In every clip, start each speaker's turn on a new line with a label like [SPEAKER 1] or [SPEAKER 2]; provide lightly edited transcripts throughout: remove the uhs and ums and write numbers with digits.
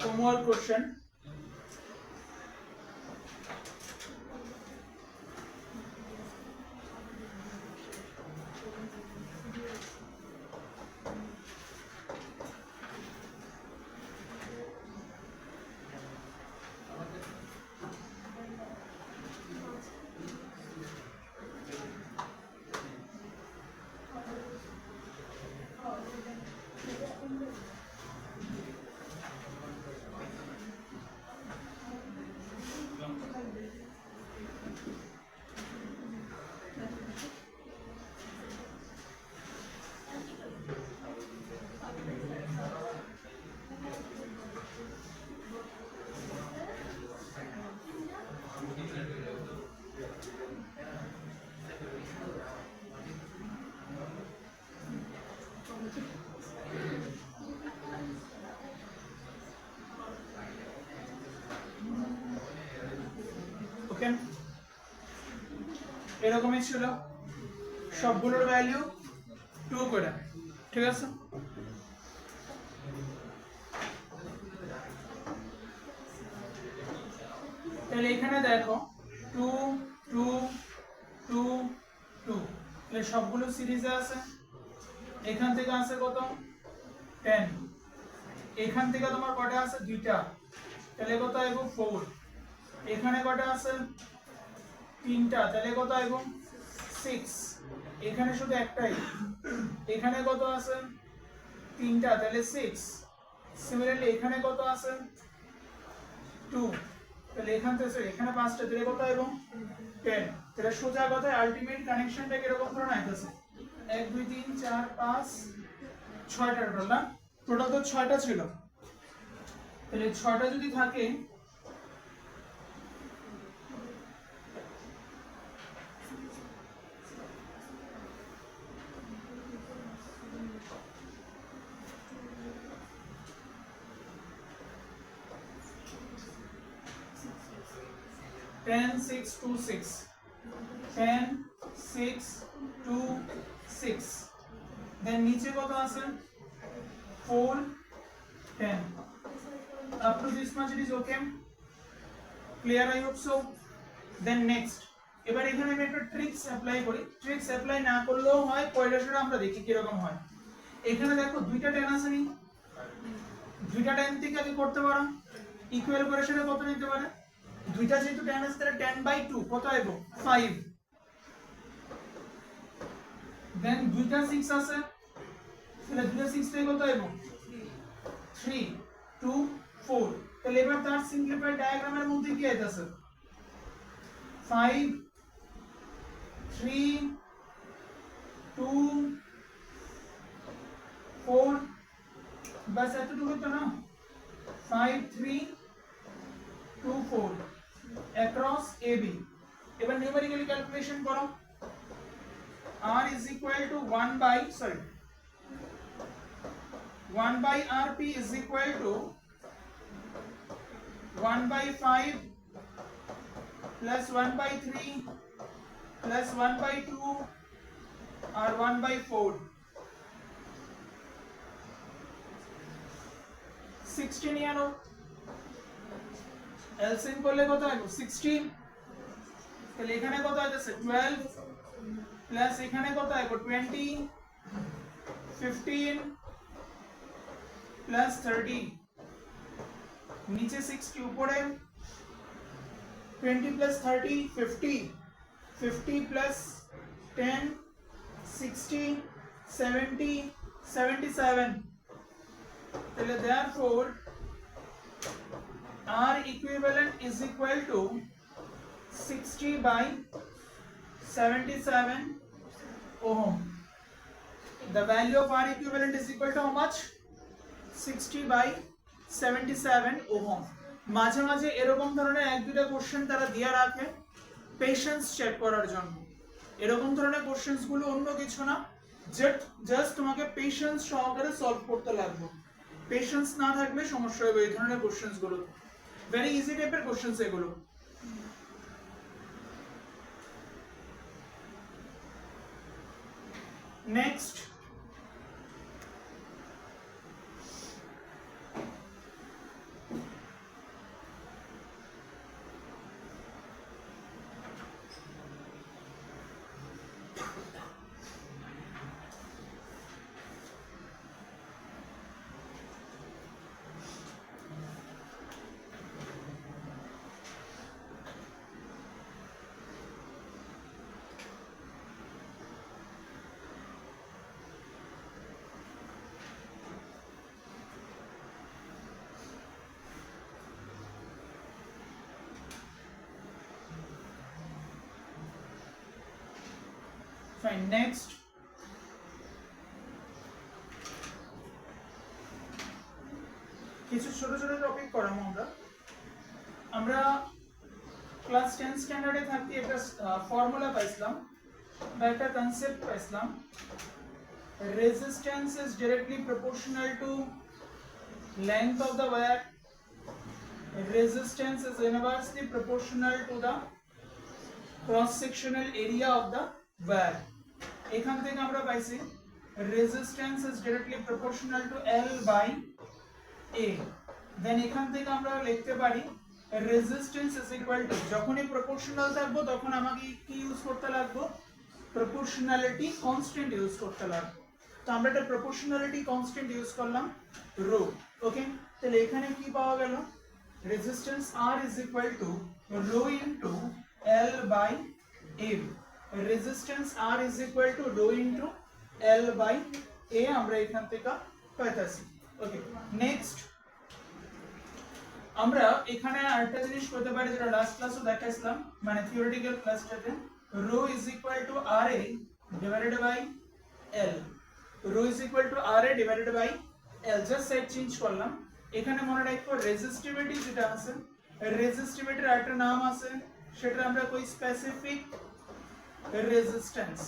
[SPEAKER 1] Homework question. ওকে, এরকমই ছিল, সবগুলোর ভ্যালু 2 করে, ঠিক আছে। তাহলে এখানে দেখো 2 2 2 2, তাহলে সবগুলো সিরিজে আছে। এখান থেকে আছে কত 10, এখান থেকে তোমার কটা আছে 2টা, তাহলে কত আইবো 4। এখানে কটা আছে 3টা, তাহলে কত আইবো 6। এখানে শুধু একটাই, এখানে কত আছে 3টা, তাহলে 6। সিমিলারলি এখানে কত আছে 2, তাহলে এখান থেকে এখানে 5টা, তাহলে কত আইবো 10। তাহলে সোজা কথায় আলটিমেট কানেকশনটা কিরকম ধরনের আইতেছে 1 2 3 4 5 6টা টোটাল না, টোটাল তো 6টা ছিল। তাহলে 6টা যদি থাকে 10 6 2 6, 10 6 2 6, দেন নিচে কত আছে 4 10। up to this much it is okay, clear I hope so. then next এবার এখানে আমি একটা ট্রিক্স অ্যাপ্লাই করি, ট্রিক্স অ্যাপ্লাই না করলেও হয়, পয়লাটা আমরা দেখি কি রকম হয়। এখানে দেখো দুইটা 10 আছে নি, দুইটা 10 থেকে আমি করতে পারো ইকুয়াল অপারেশনে কত নিতে পারে, দুইটা যেহেতু 10 আছে তাহলে 10/2 কত আইবো 5। দেন দুইটা 6 আছে, তাহলে দুইটা 6 থেকে কত আইবো 3 2 4। তাহলে এবার তার সিম্পলিফাইড ডায়াগ্রামের মধ্যে কি আইতাছে 5 3 2 4, बस এতটুকু তো না, 5 3 2 4 across AB। এবার নিউমেরিক্যালি ক্যালকুলেশন করো, R is equal to 1 by RP is equal to 1/5 plus 1/3 plus 1/2 or 1/4। 16 यानो এলসিএম করলে কত আসবে 16, তাহলে এখানে কত আসছে 12 প্লাস এখানে কত আসবে 20 15 প্লাস 30, নিচে 60 উপরে 20 প্লাস 30 50, 50 প্লাস 10 60 70 77। তাহলে therefore R equivalent is equal to 60/77 ohm. The value of R equivalent is equal to how much 60/77 ohm। মাঝে মাঝে এরকম ধরনের এক দুটো কোশ্চেন তারা দিয়ে রাখে পেশেন্স চেক করার জন্য। এরকম ধরনের কোশ্চেন্স গুলো অন্য কিছু না, জাস্ট তোমাকে পেশেন্স সহকারে সলভ করতে লাগবে। পেশেন্স না থাকলে সমস্যা হবে এই ধরনের কোশ্চেন্স গুলো, ভেরি ইজি টাইপের কোশ্চেন্স এগুলো। নেক্সট ফাইন নেক্সট কিছু ছোট ছোট টপিক করাম আমরা ক্লাস 10 স্ট্যান্ডার্ডে থাকতে একটা ফর্মুলা পাইছিলাম বা একটা কনসেপ্ট পাইছিলাম resistance is directly proportional to length of the wire, resistance is inversely proportional to the cross sectional area of the wire. এখান থেকে আমরা পাইছি resistance is directly proportional to L by A. Then এখান থেকে আমরা লিখতে পারি resistance is equal to, যখনই proportional থাকবো তখন আমাকে কি ইউজ করতে লাগবে, proportionality constant ইউজ করতে লাগবে। তো আমরা একটা proportionality constant ইউজ করলাম rho। ওকে, তাহলে এখানে কি পাওয়া গেল, resistance R is equal to rho into L by A। resistance R is equal to rho into L by A আমরা এখান থেকে পাইতাছি। ওকে, নেক্সট আমরা এখানে আরেকটা জিনিস করতে পারি যেটা লাস্ট ক্লাসে দেখাইছিলাম, মানে theoretical ক্লাসটাতে, rho is equal to RA divided by L। rho is equal to RA divided by L, just side change করলাম। এখানে মনে রাখবো রেজিস্টিভিটি যেটা আছে, রেজিস্টিভিটির আরেকটা নাম আছে, সেটা আমরা কই স্পেসিফিক রেজিস্ট্যান্স।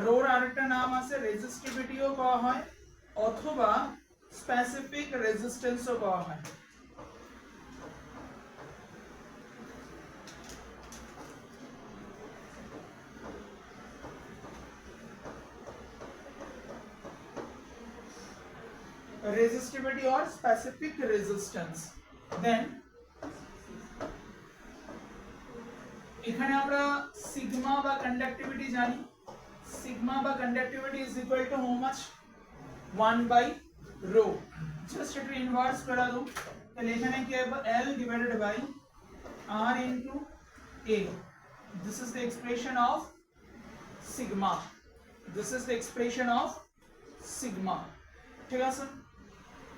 [SPEAKER 1] রোর আরেকটা নাম আছে রেজিস্টিভিটিও কওয়া হয় অথবা স্পেসিফিক রেজিস্ট্যান্সও কওয়া হয়। resistivity or specific resistance। then এখানে আমরা সিগমা বা কন্ডাক্টিভিটি জানি, সিগমা বা conductivity is equal to how much, 1 by rho। Just এটা ইনভার্স করে দাও, তাহলে এখানে কি হবে L divided by R into A। this is the expression of sigma, this is the expression of sigma। ঠিক আছে,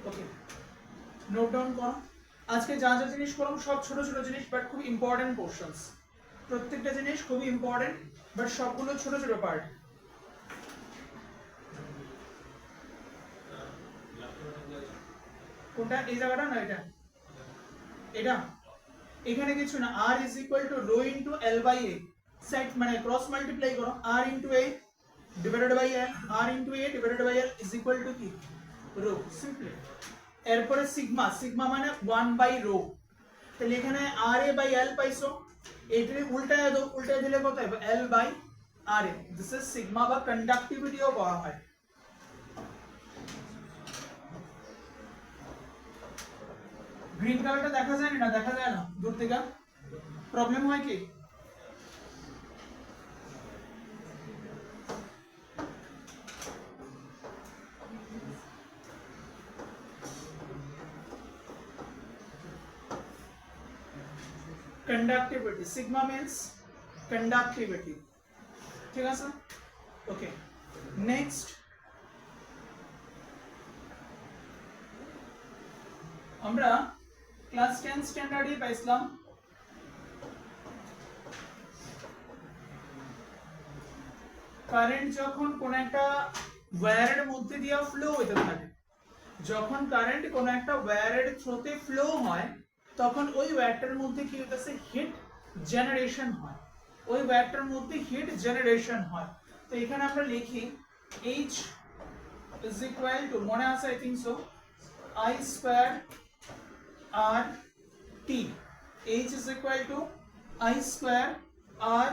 [SPEAKER 1] ওকে, নোট ডাউন করো। আজকে যা যা জিনিস করলাম সব ছোট ছোট জিনিস বাট খুব ইম্পর্টেন্ট পোরশনস, প্রত্যেকটা জিনিস খুবই ইম্পর্টেন্ট বাট সবগুলো ছোট ছোট পার্ট। কোনটা, এই জায়গাটা না এটা, এটা এখানে কিছু না, R is equal to rho into L by A, set মানে ক্রস মাল্টিপ্লাই করো, R into A divided by L, R into A divided by L is equal to কি, rho, সিম্পলি। এরপরে সিগমা, সিগমা মানে 1 by rho, তাহলে এখানে RA by L পাইছো, এইটারে উল্টায় দাও, উল্টায় দিলে কত হবে L by RA। This is sigma বা কন্ডাক্টিভিটিও বলা হয়। গ্রিন কালারটা দেখা যায় না, দেখা যায় না দূর থেকে, প্রবলেম হয় কি, conductivity, sigma means conductivity। ঠিক আছে, ওকে, নেক্সট আমরা ক্লাস 10 স্ট্যান্ডার্ডে পাইছিলাম কারেন্ট যখন কোন একটা ওয়্যারের মধ্যে দিয়ে ফ্লো হতে থাকে, যখন কারেন্ট কোন একটা ওয়্যারের থ্রুতে ফ্লো হয় তখন ওই ওয়্যারটার মধ্যে কি হইতাছে, হিট জেনারেশন হয়, ওই ওয়্যারটার মধ্যে হিট জেনারেশন হয়। তো এখানে আমরা লিখি H is equal to, মনে আছে I think so, I square R T। H is equal to I square R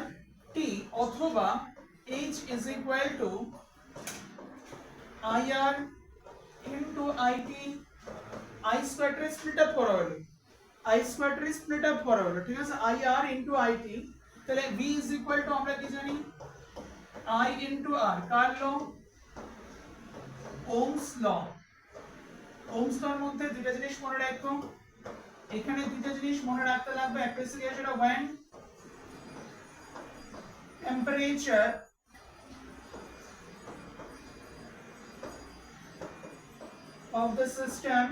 [SPEAKER 1] T অথবা H is equal to IR into IT। I square টা স্প্লিট আপ করা হলো, I square টা split up করা হলো, ঠিক আছে, IR into IT। তাহলে V is equal to আমরা কি জানি, I into R, কার ল, ওহমস ল। ওহমস লর মধ্যে দুটো জিনিস মনে রাখো, এখানে দুটো জিনিস মনে রাখতে লাগবে, একটা হচ্ছে সেটা when temperature of the system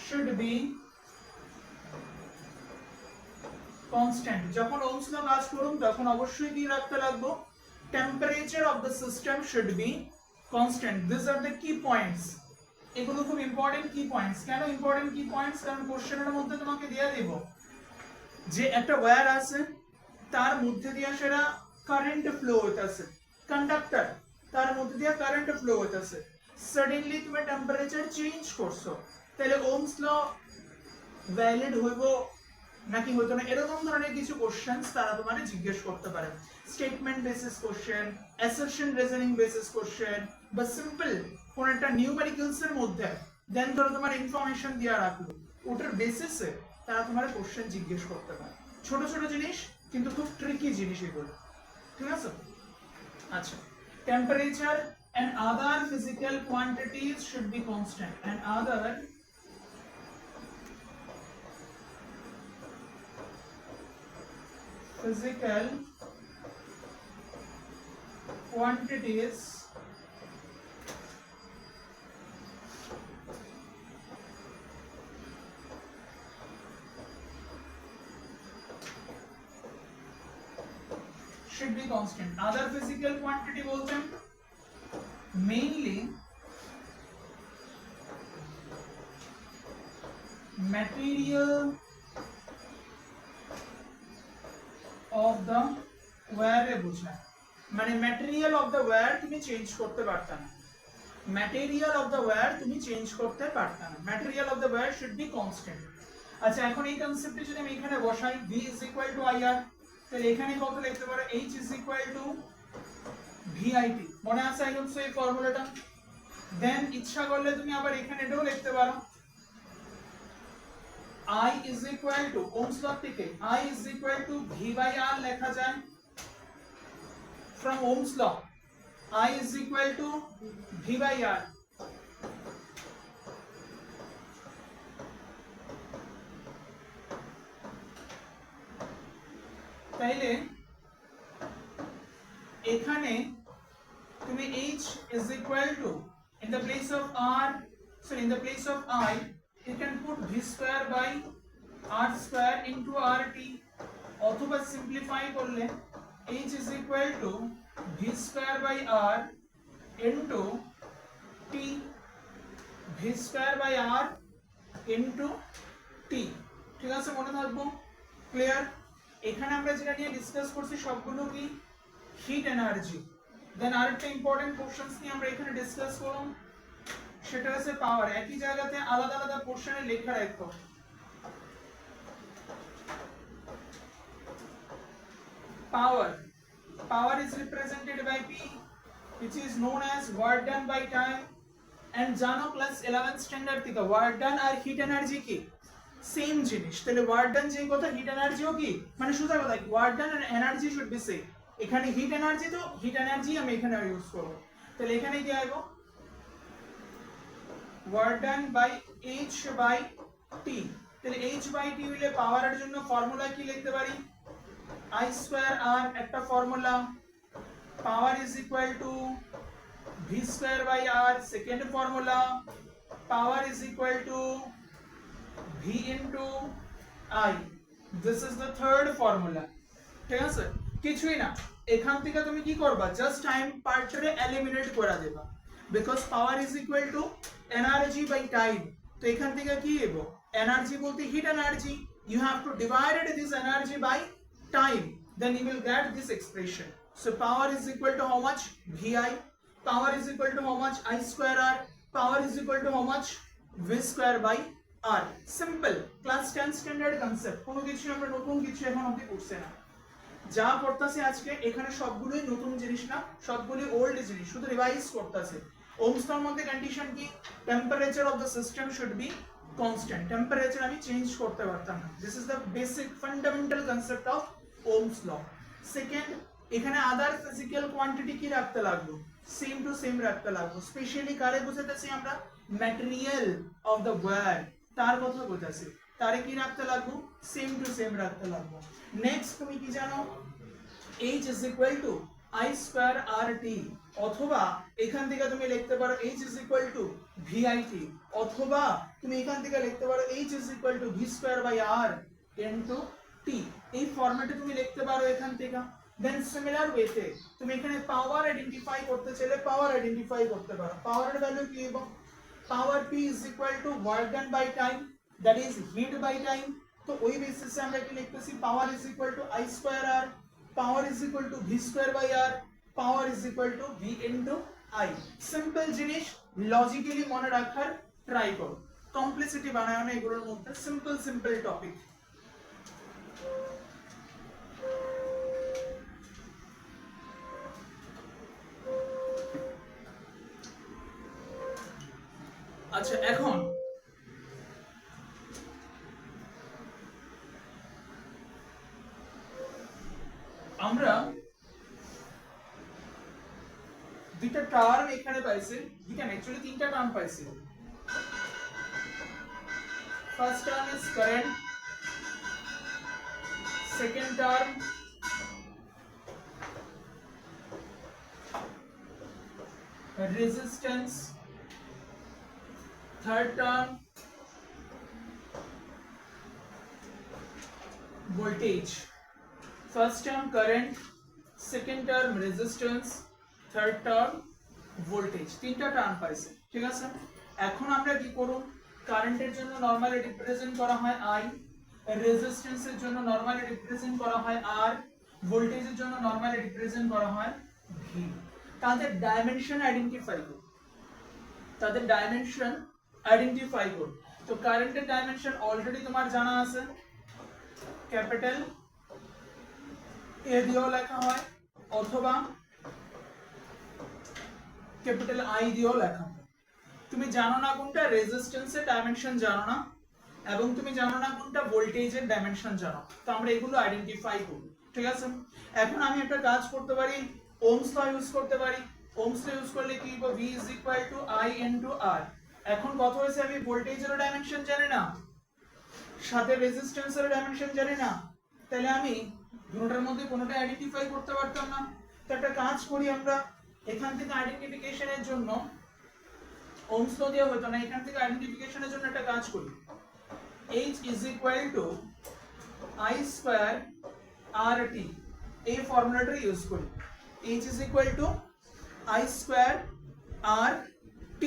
[SPEAKER 1] should be constant. যখন ওহমস ল কাজ করুন তখন অবশ্যই কি রাখতে লাগবে, temperature of the system should be constant. This are the কি পয়েন্টস। এগুলো খুব ইম্পর্টেন্ট কি পয়েন্টস। কেন ইম্পর্টেন্ট কি পয়েন্টস? কারণ কোশ্চেনের মধ্যে তোমাকে দিয়ে দেব যে একটা ওয়্যার আছে, তার মধ্যে দিয়ে সেটা কারেন্ট ফ্লো হইতাছে, কন্ডাক্টর তার মধ্যে দিয়ে কারেন্ট ফ্লো হইতাছে, সাডেনলি তুমি টেম্পারেচার চেঞ্জ করছো, তাহলে ওহমস ল ভ্যালিড হইব নাকি হইতো না, এরকম ধরনের কিছু কোশ্চেন তারা তোমাকে জিজ্ঞেস করতে পারে। Statement basis question, assertion reasoning basis question, বা সিম্পল কোন একটা নিউমেরিক্যালস এর মধ্যে দেন ধরো তোমার ইনফরমেশন দেওয়া রাখলো, ওটার বেসিসে তারা তোমার কোশ্চেন জিজ্ঞেস করতে পারে। ছোট ছোট জিনিস কিন্তু খুব ট্রিকি জিনিস এগুলো, ঠিক আছে? আচ্ছা, temperature and other physical quantities should be constant, and other physical quantities should be constant. Other physical quantity बोलते हैं mainly material of the wire বুঝা, মানে material of the wire তুমি চেঞ্জ করতে পারতা না, material of the wire তুমি change করতে পারতা না, material of the wire should be constant। আচ্ছা, এখন এই কনসেপ্টে যদি আমি এখানে বসাই V is equal to IR, তাহলে এখানে কত লিখতে পারো, H is equal to VIT, মনে আছে একদম সেই ফর্মুলাটা? দেন ইচ্ছা করলে তুমি আবার এখানে এটাও লিখতে পারো, I is equal to Ohm's law থেকে I is equal to V by R লেখা যায় from Ohm's law, I is equal to V by R। তাইলে এখানে তুমি H is equal to in the place of R, so in the place of I you can put V square by R square into RT, অথবা simplify করলে H is equal to V square by R into T, V square by R into T, ঠিক আছে? মনে থাকবো, clear? এখানে আমরা যেটা নিয়ে ডিসকাস করছি সবগুলো কি হিট এনার্জি। দেন আরেকটা ইম্পর্টেন্ট কোশ্চেনস নিয়ে আমরা এখানে ডিসকাস করব, সেটা হচ্ছে পাওয়ার। একই জায়গাতে আলাদা আলাদা কোশ্চেনে লেখা রাখো। Power is represented by P, which is known as work done by time, and জানো ক্লাস 11 স্ট্যান্ডার্ড থেকে ওয়ার্ক ডান আর হিট এনার্জি কি সেম জিনিস। তাহলে ওয়ার্ক ডান যে কথা, হিট এনার্জিও কি, মানে সোজা কথা, ওয়ার্ক ডান আর এনার্জি শুড বি সেম। এখানে হিট এনার্জি, তো হিট এনার্জি আমি এখানে ইউজ করব। তাহলে এখানে কি আইব, work done by H by T। তাহলে H বাই T হইলে পাওয়ারের জন্য ফর্মুলা কি লিখতে পারি, I square R একটা formula, power is equal two V square by R second formula, power is equal two V into I, this is the third formula, ঠিক আছে? কিছুই না, এখান থেকে তুমি কি করবা, জাস্ট টাইম পার্টটারে এলিমিনেট করে দেবা, because power is equal to energy by time. তো এখান থেকে কি হইব, এনার্জি বলতে heat energy, you have to divide this energy by time, then you will get this expression. So power is equal to how much, VI, power is equal to how much, I square R, power is equal to how much, V square by R। Simple class 10 standard concept, কোনো কিছু আমরা নতুন কিছু এখন অবধি করছে না, যা করতেছে আজকে এখানে সবগুলোই নতুন জিনিস না, সবগুলোই ওল্ড জিনিস, শুধু রিভাইজ করতেছে। ওহমস লর মধ্যে কন্ডিশন কি, temperature of the system should be constant, temperature আমি চেঞ্জ করতে পারতাম না। This is the basic fundamental concept of Ohm's law. Second, এখানে আদার ফিজিক্যাল কোয়ান্টিটি কি রাখতে লাগলো, সেম টু সেম রাখতে লাগলো। স্পেশালি কারে বুঝাতেছি আমরা, ম্যাটেরিয়াল অফ দ্য ওয়্যার, তার কথা বোঝাচ্ছি, তারে কি রাখতে লাগবো, সেম টু সেম রাখতে লাগবো। নেক্সট তুমি কি জানো, H is equal to I square RT, অথবা এখান থেকে তুমি লিখতে পারো H is equal to VIT, অথবা তুমি এখান থেকে লিখতে পারো H is equal to V square by R into T। টি এই ফরম্যাটে তুমি লিখতে পারো এখান থেকে। দেন সিমিলার ওয়েতে তুমি এখানে পাওয়ার আইডেন্টিফাই করতে চাইলে পাওয়ার আইডেন্টিফাই করতে পারো। পাওয়ারের ভ্যালু কি হবে? Power P is equal to work done by time, that is heat by time. তো ওই বেসিসে আমরা কি লিখতেছি? Power is equal to I square R, power is equal to V square by R, power is equal to V into I. Simple জিনিস, logically মনে রাখার try করো, কমপ্লেক্সিটি বানায় না এগুলোর মধ্যে, সিম্পল সিম্পল টপিক। আচ্ছা এখন আমরা দুইটা টার্ম এখানে পাইছি, দুইটা অ্যাকচুয়ালি তিনটা টার্ম পাইছি। First term is current, second term resistance, third term voltage. First term current, second term resistance, third term voltage. তিনটা টার্ম পাইছে, ঠিক আছে? এখন আমরা কি করব? কারেন্টের জন্য নরমালি রিপ্রেজেন্ট করা হয় I, রেজিস্ট্যান্সের জন্য নরমালি রিপ্রেজেন্ট করা হয় R, ভোল্টেজের জন্য নরমালি রিপ্রেজেন্ট করা হয় V। তাদের ডাইমেনশন আইডেন্টিফাই করো, তাদের ডাইমেনশন আইডেন্টিফাই করো। তো কারেন্টের ডাইমেনশন অলরেডি তোমার জানা আছে, ক্যাপিটাল এ দিয়েও লেখা হয় অথবা ক্যাপিটাল আই দিয়েও লেখা হয়। তুমি জানো না কোনটা রেজিস্ট্যান্সের ডাইমেনশন জানো না, এবং তুমি জানো না কোনটা ভোল্টেজের ডাইমেনশন জানো। তো আমরা এগুলো আইডেন্টিফাই করব, ঠিক আছে? এখন আমি একটা কাজ করতে পারি, ওহমস ল ইউজ করতে পারি। ওহমস ল ইউজ করলে কি হবে? V is equal to I into R। এখন কত হয়েছে? আমি ভোল্টেজের ডাইমেনশন জানি না, সাথে রেজিস্ট্যান্সের ডাইমেনশন জানি না, তাহলে আমি দুটোর মধ্যে কোনোটা আইডেন্টিফাই করতে পারতাম না। তো একটা কাজ করি আমরা, এখান থেকে আইডেন্টিফিকেশনের জন্য ওহমস ল দেওয়া হতো না, এখান থেকে আইডেন্টিফিকেশনের জন্য একটা কাজ করি। H is equal to I square RT, এই ফর্মুলাটা ইউজ করি। H is equal to I square RT,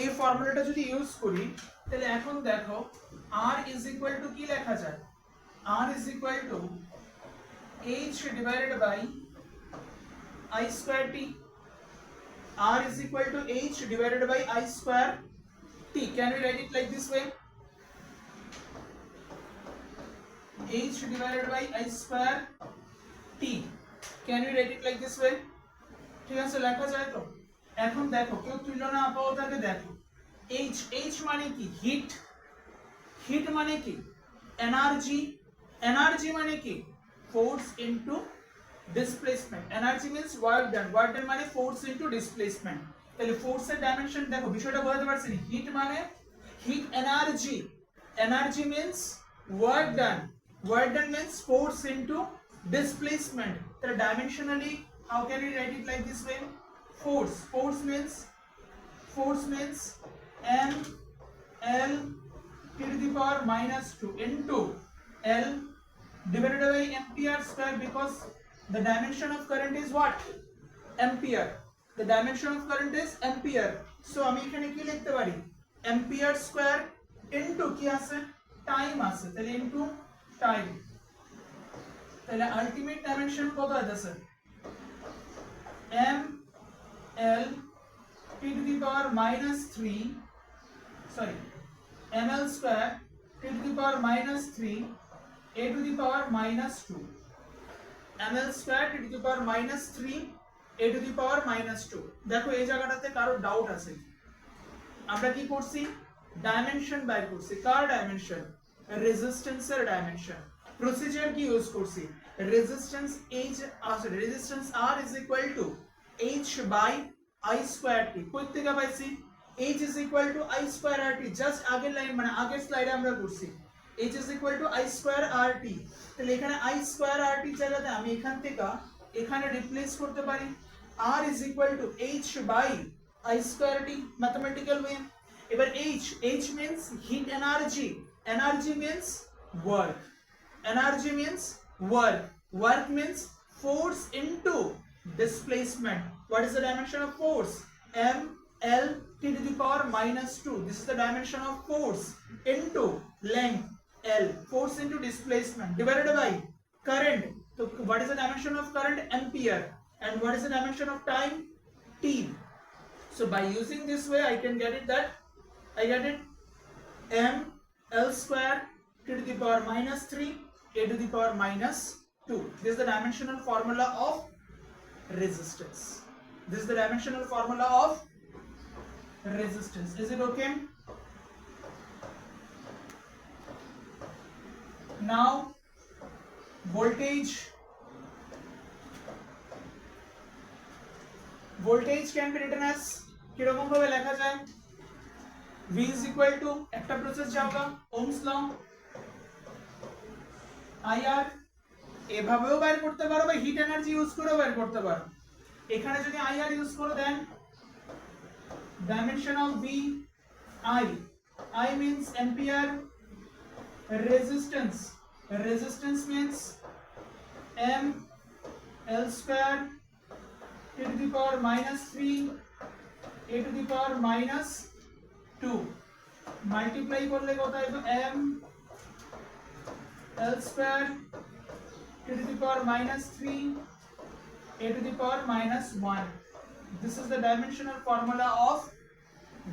[SPEAKER 1] এই ফর্মুলাটা যদি ইউজ করি তাহলে এখন দেখো R is equal to কি লেখা যায়? R is equal to H divided by I square T। R is equal to H divided by I square T. Can we write it like this way? H divided by I square T. Can we write it like this way? ঠিক আছে, লেখা যায় তো? এখন দেখো কেউ তুলনা আপাতত দেখো, H মানে কি? হিট। হিট মানে কি? এনার্জি। এনার্জি মানে কি? Force into displacement. Energy means work done, work done মানে ফোর্স ইনটু ডিসপ্লেসমেন্ট। তাহলে ফোর্সের ডাইমেনশন দেখো, বিষয়টা বোঝাতে পারছেন? হিট মানে hit energy, energy means work done, work done means force into displacement. The dimensionally, how can we write it like this way? Force. Force means M L to the power minus 2 into L divided by ampere square, because the dimension of current is what? Ampere. The dimension of current is ampere. So আমি এখানে কি লিখতে পারি? Ampere square into কি আছে? Time আছে, তাহলে into time. তাহলে আলটিমেট ডাইমেনশন কত আছে? m l t to the power minus 3, sorry, ml square t to the power minus 3 a to the power minus 2, ml square t to the power minus 3 a to the power minus 2। দেখো এই জায়গাটাতে কারো doubt আছে? আমরা কি করছি? Dimension বাইর করছি। কার ডাইমেনশন? রেজিস্ট্যান্সের ডাইমেনশন। প্রসিজার কি ইউজ করছি? রেজিস্ট্যান্স H আছে, resistance R is equal to H by I square T। কই থেকে পাইছি? H is equal to I square RT, just আগের লাইন মানে আগের স্লাইডে আমরা করছি। H is equal to I square RT। তাহলে এখানে I square RT জায়গাতে আমি এখান থেকে এখানে রিপ্লেস করতে পারি। R is equal to H by I square T, mathematical way. এবার H means hit energy, energy means work, Energy means work. Work means force into displacement. What is the dimension of force? M L T to the power minus 2. This is the dimension of force into length L. Force into displacement divided by current. So what is the dimension of current? Ampere. And what is the dimension of time? T. So by using this way, I can get it that I get it m L square T to the power minus 3 A to the power minus 2. This is the dimensional formula of resistance. This is the dimensional formula of resistance. Is it okay? Now voltage can be written as কিরকম ভাবে লেখা যায়? V is equal to একটা process যাওগা Ohm's law IR এভাবেও বাইর করতে পারো বা হিট এনার্জি ইউজ করেও বাইর করতে পারো। এখানে যদি IR ইউজ করো দেন dimension of V I means ampere, resistance means M L square T to the power minus 3 A to the power minus 2 multiply করলে কত হবে M L square T to the power minus 3 A to the power minus 1. This is the dimensional formula of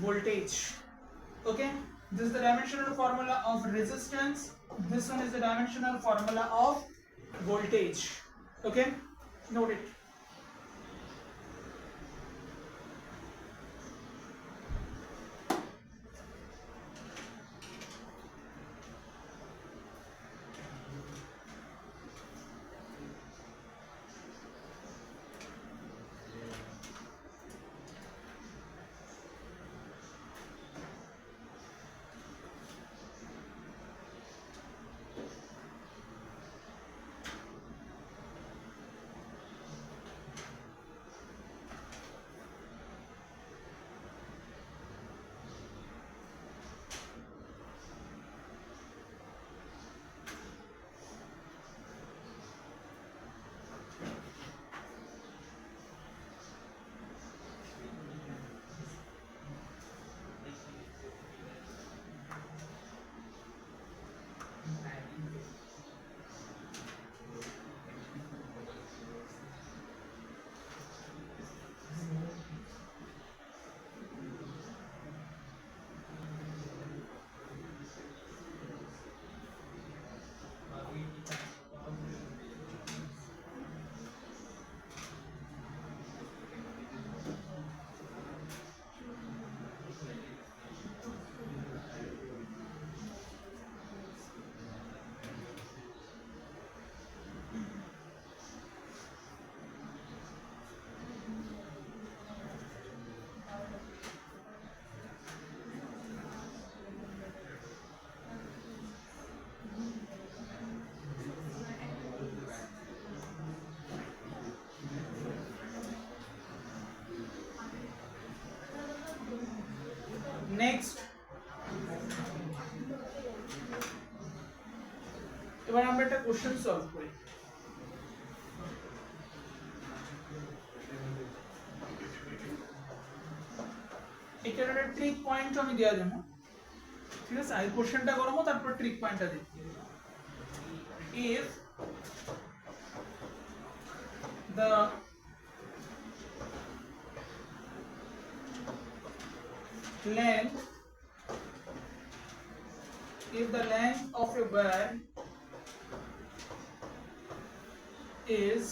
[SPEAKER 1] voltage. Okay, this is the dimensional formula of resistance. This one is the dimensional formula of voltage. Okay, note it. Next, এবার আমরা একটা question solve করি। এটার একটা trick point আমি দেয়া দেবো, ঠিক আছে? আগে কোশ্চেনটা করবো, তারপর ট্রিক পয়েন্টটা দেব। If the length of a wire is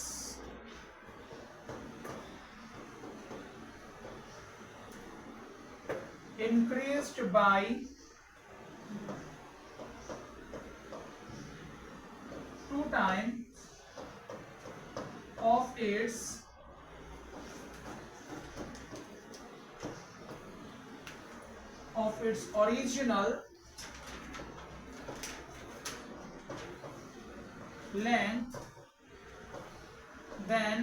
[SPEAKER 1] increased by 2 times of its original length, then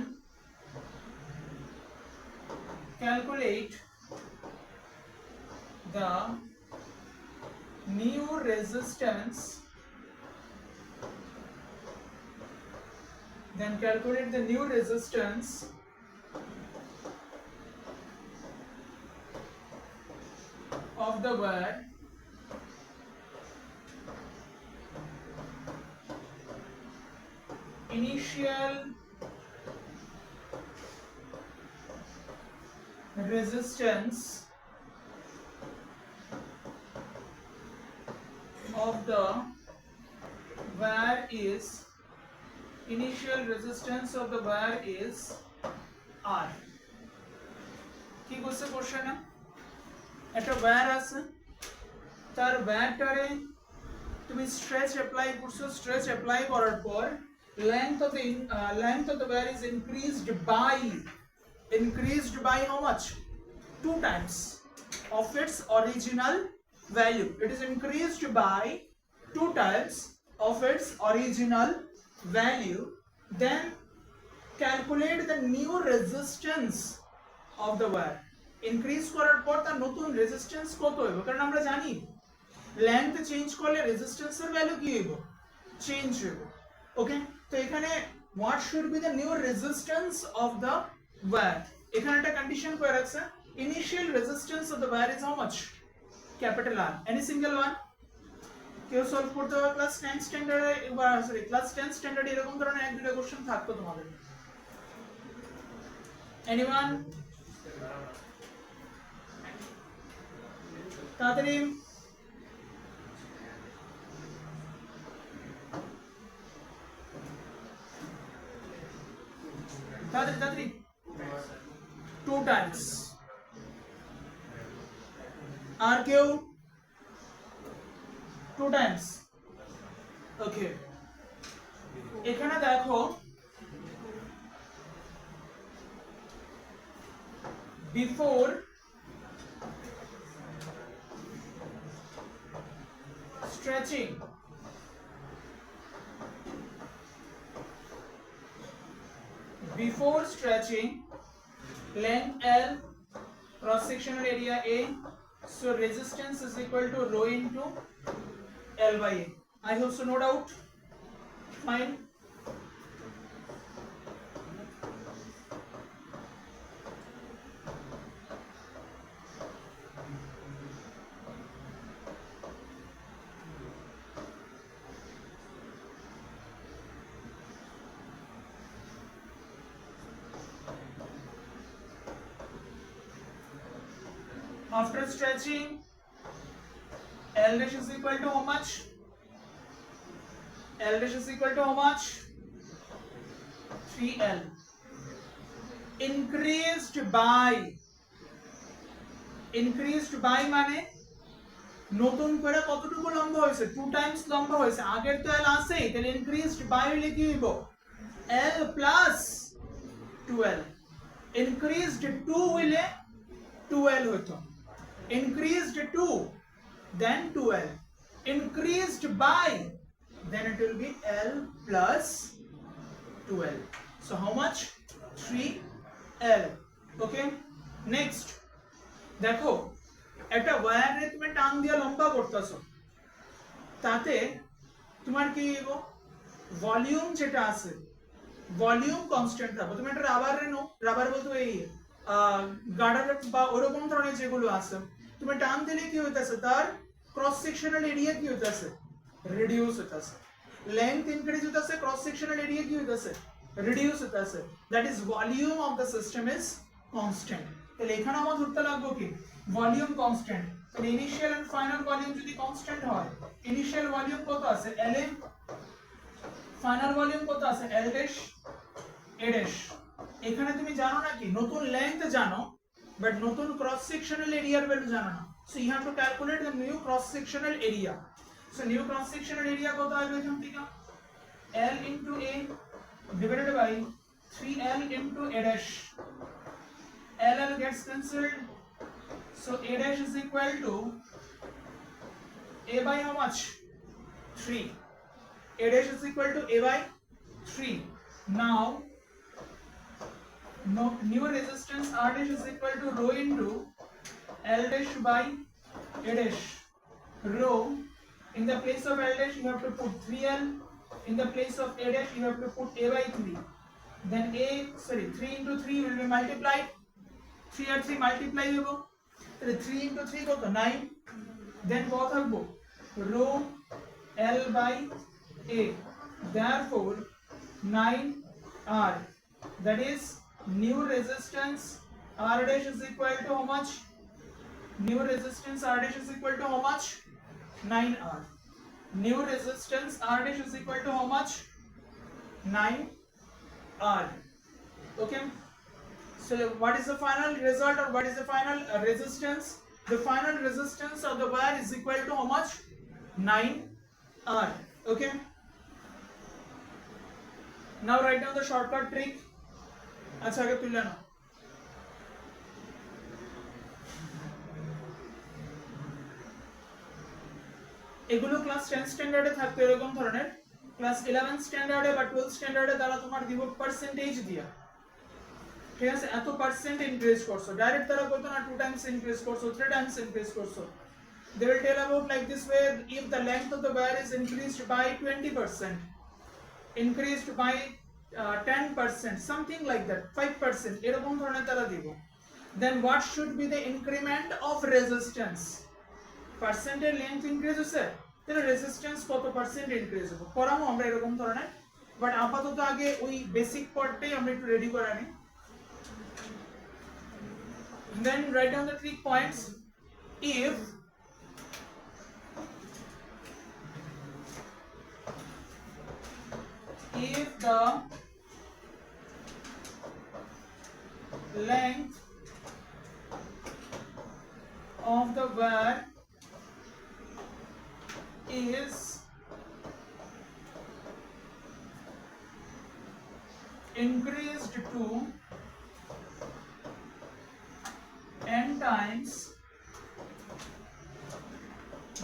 [SPEAKER 1] calculate the new resistance then calculate the new resistance of the wire initial resistance of the wire is R. কি বলছে কোশ্চেনে? একটা wire আছে, তার ওয়্যারটারে তুমি stretch apply করছো, stretch apply করার পর length of the wire is increased by how much? 2 times of its original value. It is increased by 2 times of its original value. Then calculate the new resistance of the wire. Increase করার পর তার নতুন resistance কত হবে? কারণ আমরা জানি length change করলে রেজিস্ট্যান্সের ভ্যালু কি হবে? চেঞ্জ হবে। ওকে, তো এখানে what should be the new resistance of the wire? এখানে একটা কন্ডিশন করে রাখছে, initial resistance of the wire is how much? Capital R. Any single one? কেউ সলভ করতে হবে? ক্লাস 10 স্ট্যান্ডার্ডে ক্লাস 10 স্ট্যান্ডার্ডে এরকম ধরনের এক দুটো কোশ্চেন থাকতো তোমাদের। Anyone? তাড়াতাড়ি তাড়াতাড়ি 2 times। আর কেউ? 2 times। ওকে, এখানে দেখো before stretching length L, cross sectional area A, so resistance is equal to rho into L by A. I hope so, no doubt. Fine. After stretching, L dash is equal to how much? L dash is equal to how much? 3L. Increased by মানে নতুন করে কতটুকু লম্বা হয়েছে? 2 Times লম্বা হয়েছে। আগের তো L আছে, তাহলে increased by হলে কি হইব? L plus 2L. Increased 2 হইলে 2L হইতো। Increased 2, then 2L. Increased by, then it will be L plus 2L. So how much? 3L. Okay, next দেখো একটা ওয়্যারে তুমি টান দিয়ে লম্বা করতেছো, তাতে তোমার কি হইব? ভলিউম যেটা আছে, ভলিউম কনস্ট্যান্ট থাকবে। তুমি একটা রাবারে নো, রাবার বলতে এই গার্ডার বা ওরকম ধরনের যেগুলো আছে, তুমি টান দিলে কি হইতাছে? তার ক্রস সেকশনাল এরিয়া কি হইতাছে? রিডিউস হইতাছে। লেন্থ ইনক্রিজ হইতাছে, ক্রস সেকশনাল এরিয়া কি হইতাছে? রিডিউস হইতাছে। That is volume of the system is constant. তাহলে এখানে আমার ধরতে লাগবে কি? Volume constant. তাহলে ইনিশিয়াল এন্ড ফাইনাল ভলিউম যদি কনস্ট্যান্ট হয়, ইনিশিয়াল ভলিউম কত আছে? LA, ফাইনাল ভলিউম কত আছে? L dash A dash. এখানে তুমি জানো না কি? নতুন লেন্থ জানো, but নতুন ক্রস সেকশনাল এরিয়ার ভ্যালু জানো না। So you have to calculate the new cross sectional area. So new cross sectional area কত হবে এখান থেকে? L into A divided by 3L into A dash. LL gets cancelled, so A dash is equal to A by how much? 3. A dash is equal to A by 3. Now new resistance R dash is equal to rho into L dash by A dash. Rho, in the place of L dash you have to put 3L, In the place of a dash, you have to put a by 3. Then 3 into 3 will be multiplied. 3 R 3 multiply হবো, তাহলে 3 into 3 কত 9. Then কত থাকবো rho L by A. Therefore 9R, that is new resistance R dash is equal to how much? New resistance R dash is equal to how much? 9R. New resistance R dash is equal to how much? 9R. Okay. So what is the final result, or what is the final resistance? The final resistance of the wire is equal to how much? 9R. Okay. Now write down the shortcut trick. আচ্ছা আগে তুলে নাও। এগুলো class 10 স্ট্যান্ডার্ডে থাকতো এরকম ধরনের, class 11 স্ট্যান্ডার্ডে বা 12 স্ট্যান্ডার্ডে তারা তোমার দিব পার্সেন্টেজ দিয়া, ঠিক আছে, এত পার্সেন্ট ইনক্রিজ করছো, ডাইরেক্ট তারা বলতো না 2 টাইমস ইনক্রিজ করছো, 3 টাইমস ইনক্রিজ করছো। They will tell about like this way: if the length of the wire is increased by 20%, increased by 10%, something like that, 5%, এরকম ধরনের তারা দিব। Then what should be the increment of resistance? পার্সেন্টের length increase হচ্ছে, তাহলে resistance কত percent increase হবে, পড়াবো আমরা এরকম ধরনের। বাট আপাতত আগে ওই বেসিক পার্টটাই আমরা একটু রেডি করে আনি। Then write down the 3 points. If the length of the wire is increased to n times,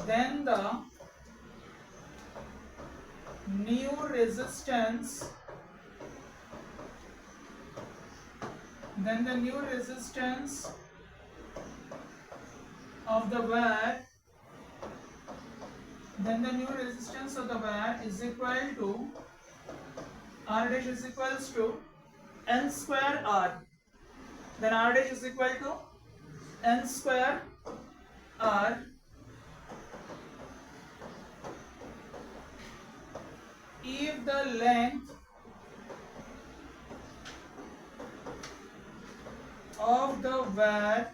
[SPEAKER 1] then the new resistance of the wire is equal to R dash is equals to n square R. Then R dash is equal to n square R if the length of the wire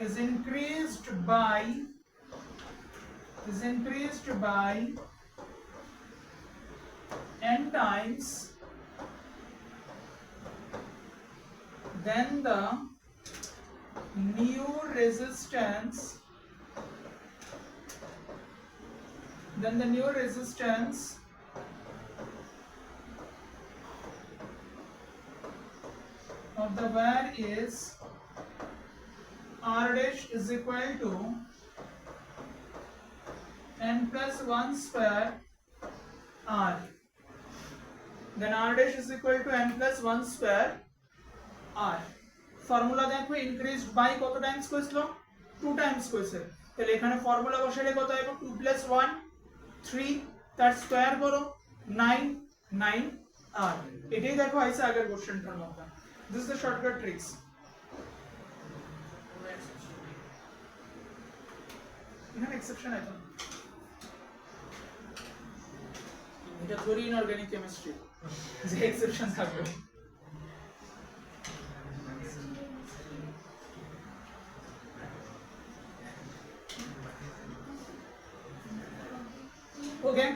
[SPEAKER 1] is increased by n times, then the new resistance of the wire is R dash is equal to n plus 1 square R. Then R dash is equal to n plus 1 square R. Formula দেখো increased by কত Times কইছিল, 2 Times কইছে, তাহলে এখানে formula বসালে কত হবে, 2 plus 1 3, তার স্কয়ার করো 9 9 R। এটাই দেখো আইছে আগের কোশ্চেনটার মতো। This is the shortcut tricks. এখানে এক্সেপশন আছে, এটা থিওরি ইন অর্গানিক কেমিস্ট্রি, যে এক্সেপশন থাকবে। ওকে,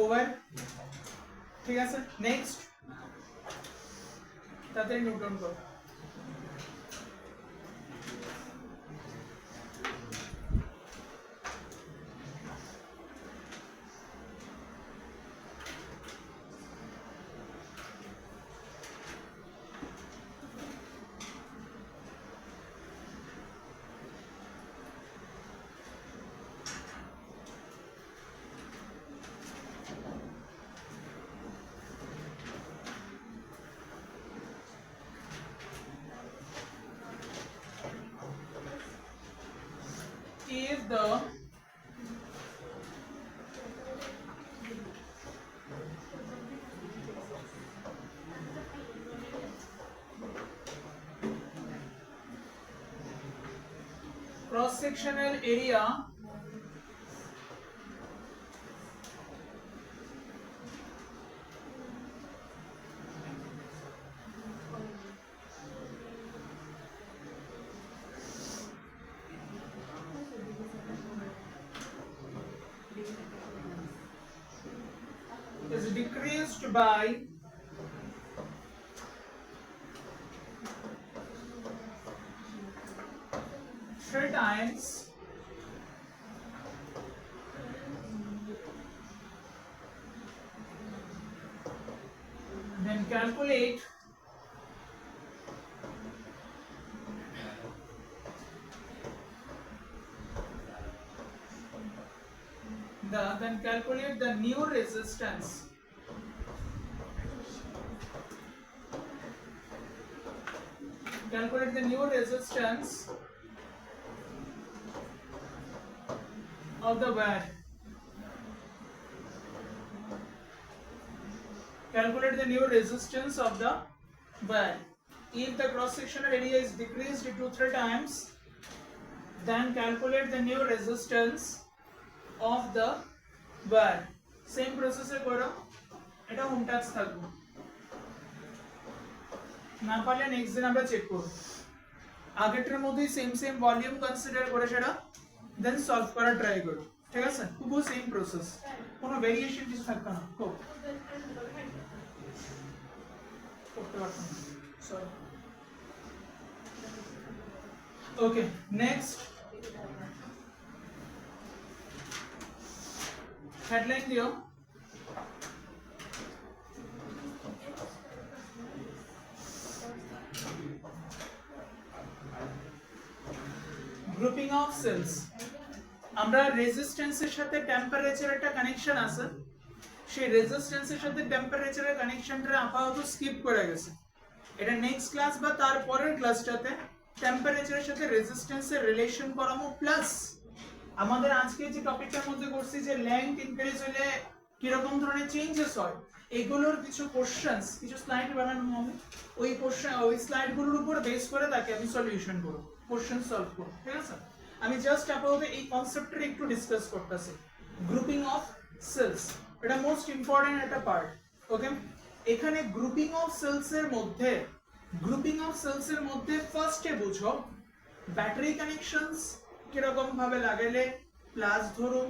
[SPEAKER 1] ওভার, ঠিক আছে। নেক্সট তাড়াতাড়ি নোট ডাউন করো। the cross-sectional area is decreased by 3 times then calculate the new resistance of the wire. Calculate the new resistance of the wire. If the cross-sectional area is decreased to 3 times, then calculate the new resistance of the wire. Same process e koro, eta home task থাকবে না পারলে next দিন আমরা check করব। আগেরটার মধ্যেই same volume consider করে সেটা দেন সলভ করার ট্রাই করব, ঠিক আছে? খুব সেম প্রসেস, কোনো ভেরিয়েশন কিছু থাকবে না। খুব করতে পারতাম সরি। ওকে, নেক্সট হেডলাইন দিও। Grouping of cells. আমরা রেজিস্ট্যান্সের সাথে টেম্পারেচার একটা কানেকশন আছে, সেই রেজিস্ট্যান্সের সাথে টেম্পারেচারের কানেকশনটা আপাতত স্কিপ করে গেছে। এটা নেক্সট ক্লাস বা তার পরের ক্লাসটাতে টেম্পারেচারের সাথে রেজিস্ট্যান্সের রিলেশন করামো, প্লাস আমাদের আজকে যে টপিকটার মধ্যে করছি যে লেংথ ইনক্রিজ হলে কি রকম ধরনের চেঞ্জেস হয়, এগুলোর কিছু কোশ্চেনস, কিছু স্লাইড বানানো হবে। ওই স্লাইডগুলোর উপর বেস করে তাকে আমি সলিউশন করব, কোশ্চেন সলভ করব, ঠিক আছে? আমি জাস্ট আপাতত এই কনসেপ্টটা একটু ডিসকাস করতেছি। গ্রুপিং অফ সেলস, এটা মোস্ট ইম্পর্টেন্ট একটা পার্ট। ওকে, এখানে গ্রুপিং অফ সেলসের মধ্যে ফার্স্টে বুঝো ব্যাটারি কানেকশনস কিরকম ভাবে লাগাইলে প্লাস ধরুন,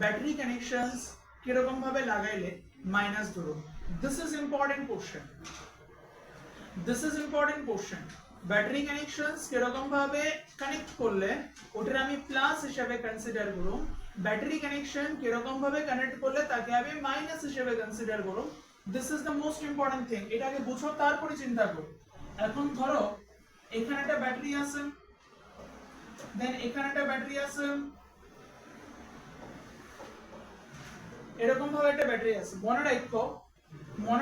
[SPEAKER 1] ব্যাটারি কানেকশনস কিরকম ভাবে লাগাইলে মাইনাস ধরুন। This is important question. Battery connections কিরকম ভাবে কানেক্ট করলে ওটার আমি প্লাস হিসেবে কনসিডার করব, ব্যাটারি কানেকশন কিরকম ভাবে কানেক্ট করলে তাকে আমি মাইনাস হিসেবে কনসিডার করব। This is the most important thing. এটাকে বুঝো, তারপরে চিন্তা করো। এখন ধরো এখানে একটা ব্যাটারি আছে, দেন এখানে একটা ব্যাটারি আছে, এরকম ভাবে একটা ব্যাটারি আছে। মনে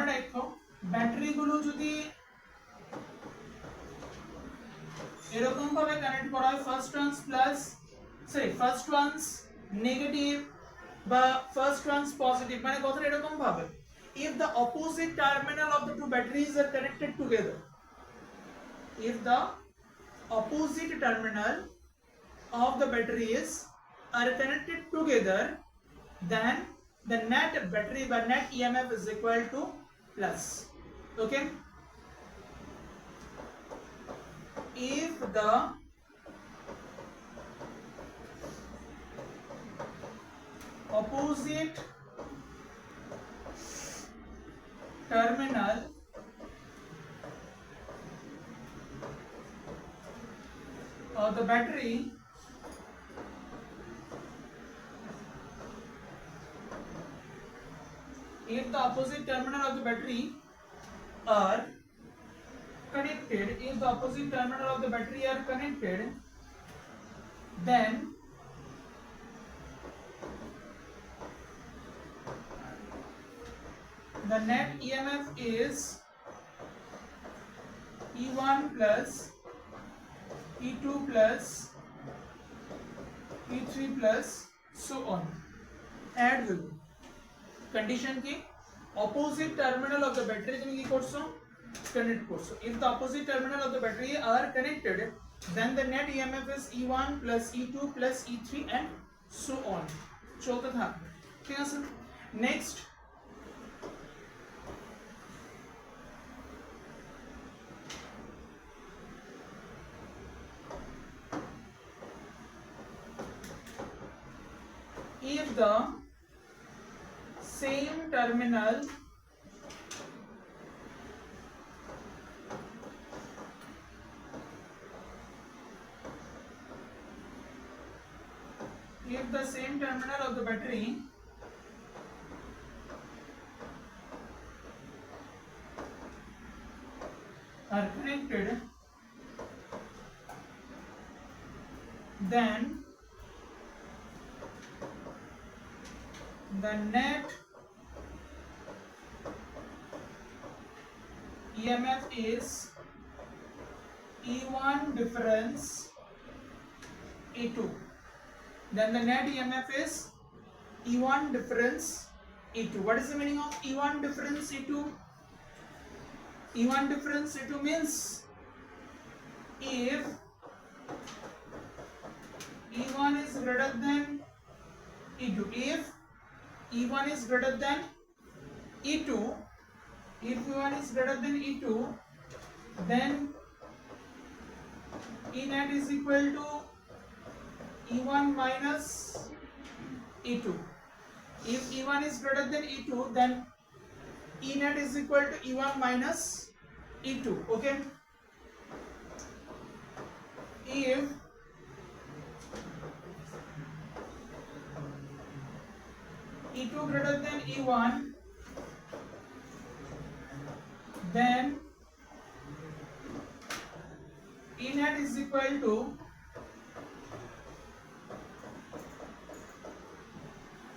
[SPEAKER 1] রাখো ব্যাটারি গুলো যদি এরকম ভাবে কানেক্ট করা হয়, ফার্স্ট ওয়ান্স নেগেটিভ বা ফার্স্ট ওয়ান্স পজিটিভ, মানে কথাটা এরকম ভাবে, if the opposite terminal of the two batteries are connected together, then the net EMF is equal to plus. Okay, if the opposite terminal of the battery are connected, then the net EMF is E1 plus E2 plus E3 plus so on. Add will condition ki opposite terminal of the battery তুমি কি করছো connect করছো if the opposite terminal of the battery are connected then the net EMF is E1 plus E2 plus E3 and so on চলতে থাকবে ঠিক আছে next if the same terminal of the battery are connected then the net EMF is E1 difference E2 then the net EMF is E1 difference E2 what is the meaning of E1 difference E2 E1 difference E2 means if E1 is greater than E2 if E1 is greater than E2 if E1 is greater than E2 then E net is equal to E1 minus E2 if E1 is greater than E2 then E net is equal to E1 minus E2 okay if E2 greater than E1 then E net is equal to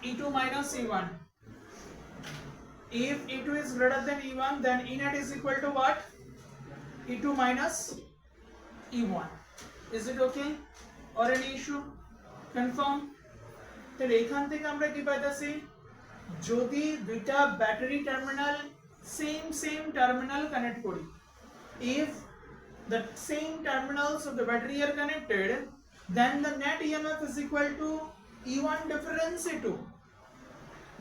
[SPEAKER 1] E2 minus E1 if E2 is greater than E1 then E net is equal to what E2 minus E1 is it okay or any issue confirm তাহলে এখান থেকে আমরা কি পাইতাছি যদি দুইটা battery terminal same terminal connect করি if the same terminals of the battery are connected then the net EMF is equal to E1 difference E2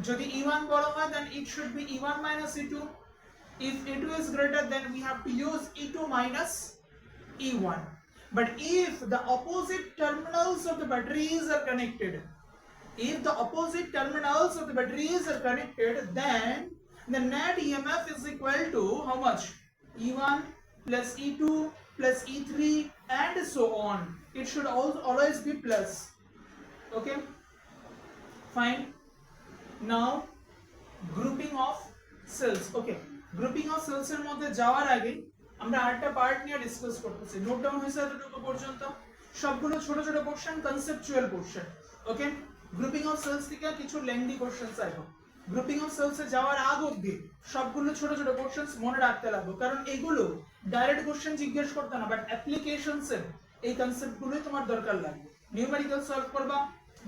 [SPEAKER 1] যদি E1 বড় হয় then it should be E1 minus E2 if E2 is greater then we have to use E2 minus E1 but if the opposite terminals of the batteries are connected if the opposite terminals of the batteries are connected then the net EMF is equal to how much E1 plus E2 plus E3 and so on it should always be plus okay fine now grouping of cells okay grouping of cells এর মধ্যে যাওয়ার আগে আমরা আরেকটা part নিয়ে discuss করতেছি note down হয়েছে এতটুকু পর্যন্ত সবগুলো ছোট ছোট question conceptual question okay grouping of cells থেকে কিছু লেন্দি কোশ্চেনস আইবো গ্রুপিং অফ সেলস এ যাওয়ার আগে অবধি সবগুলো ছোট ছোট কোশ্চেনস মনে রাখতে লাগবে কারণ এগুলো ডাইরেক্ট কোশ্চেন জিজ্ঞেস করতে না বাট অ্যাপ্লিকেশনস এর এই কনসেপ্টগুলোই তোমার দরকার লাগবে নিউমেরিক্যাল সলভ করবা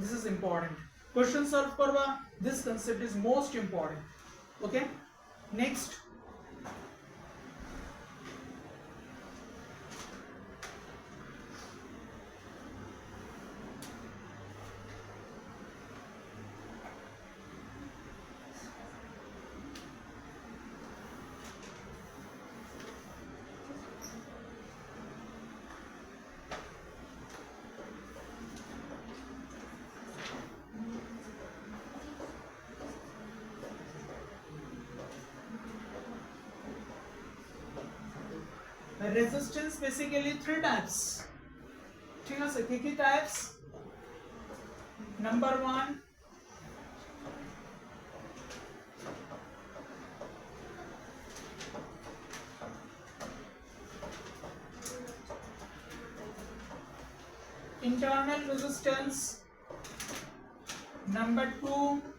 [SPEAKER 1] this is important question solve করবা this concept is most important okay next resistance basically three types ঠিক আছে কি কি types number 1 internal resistance number 2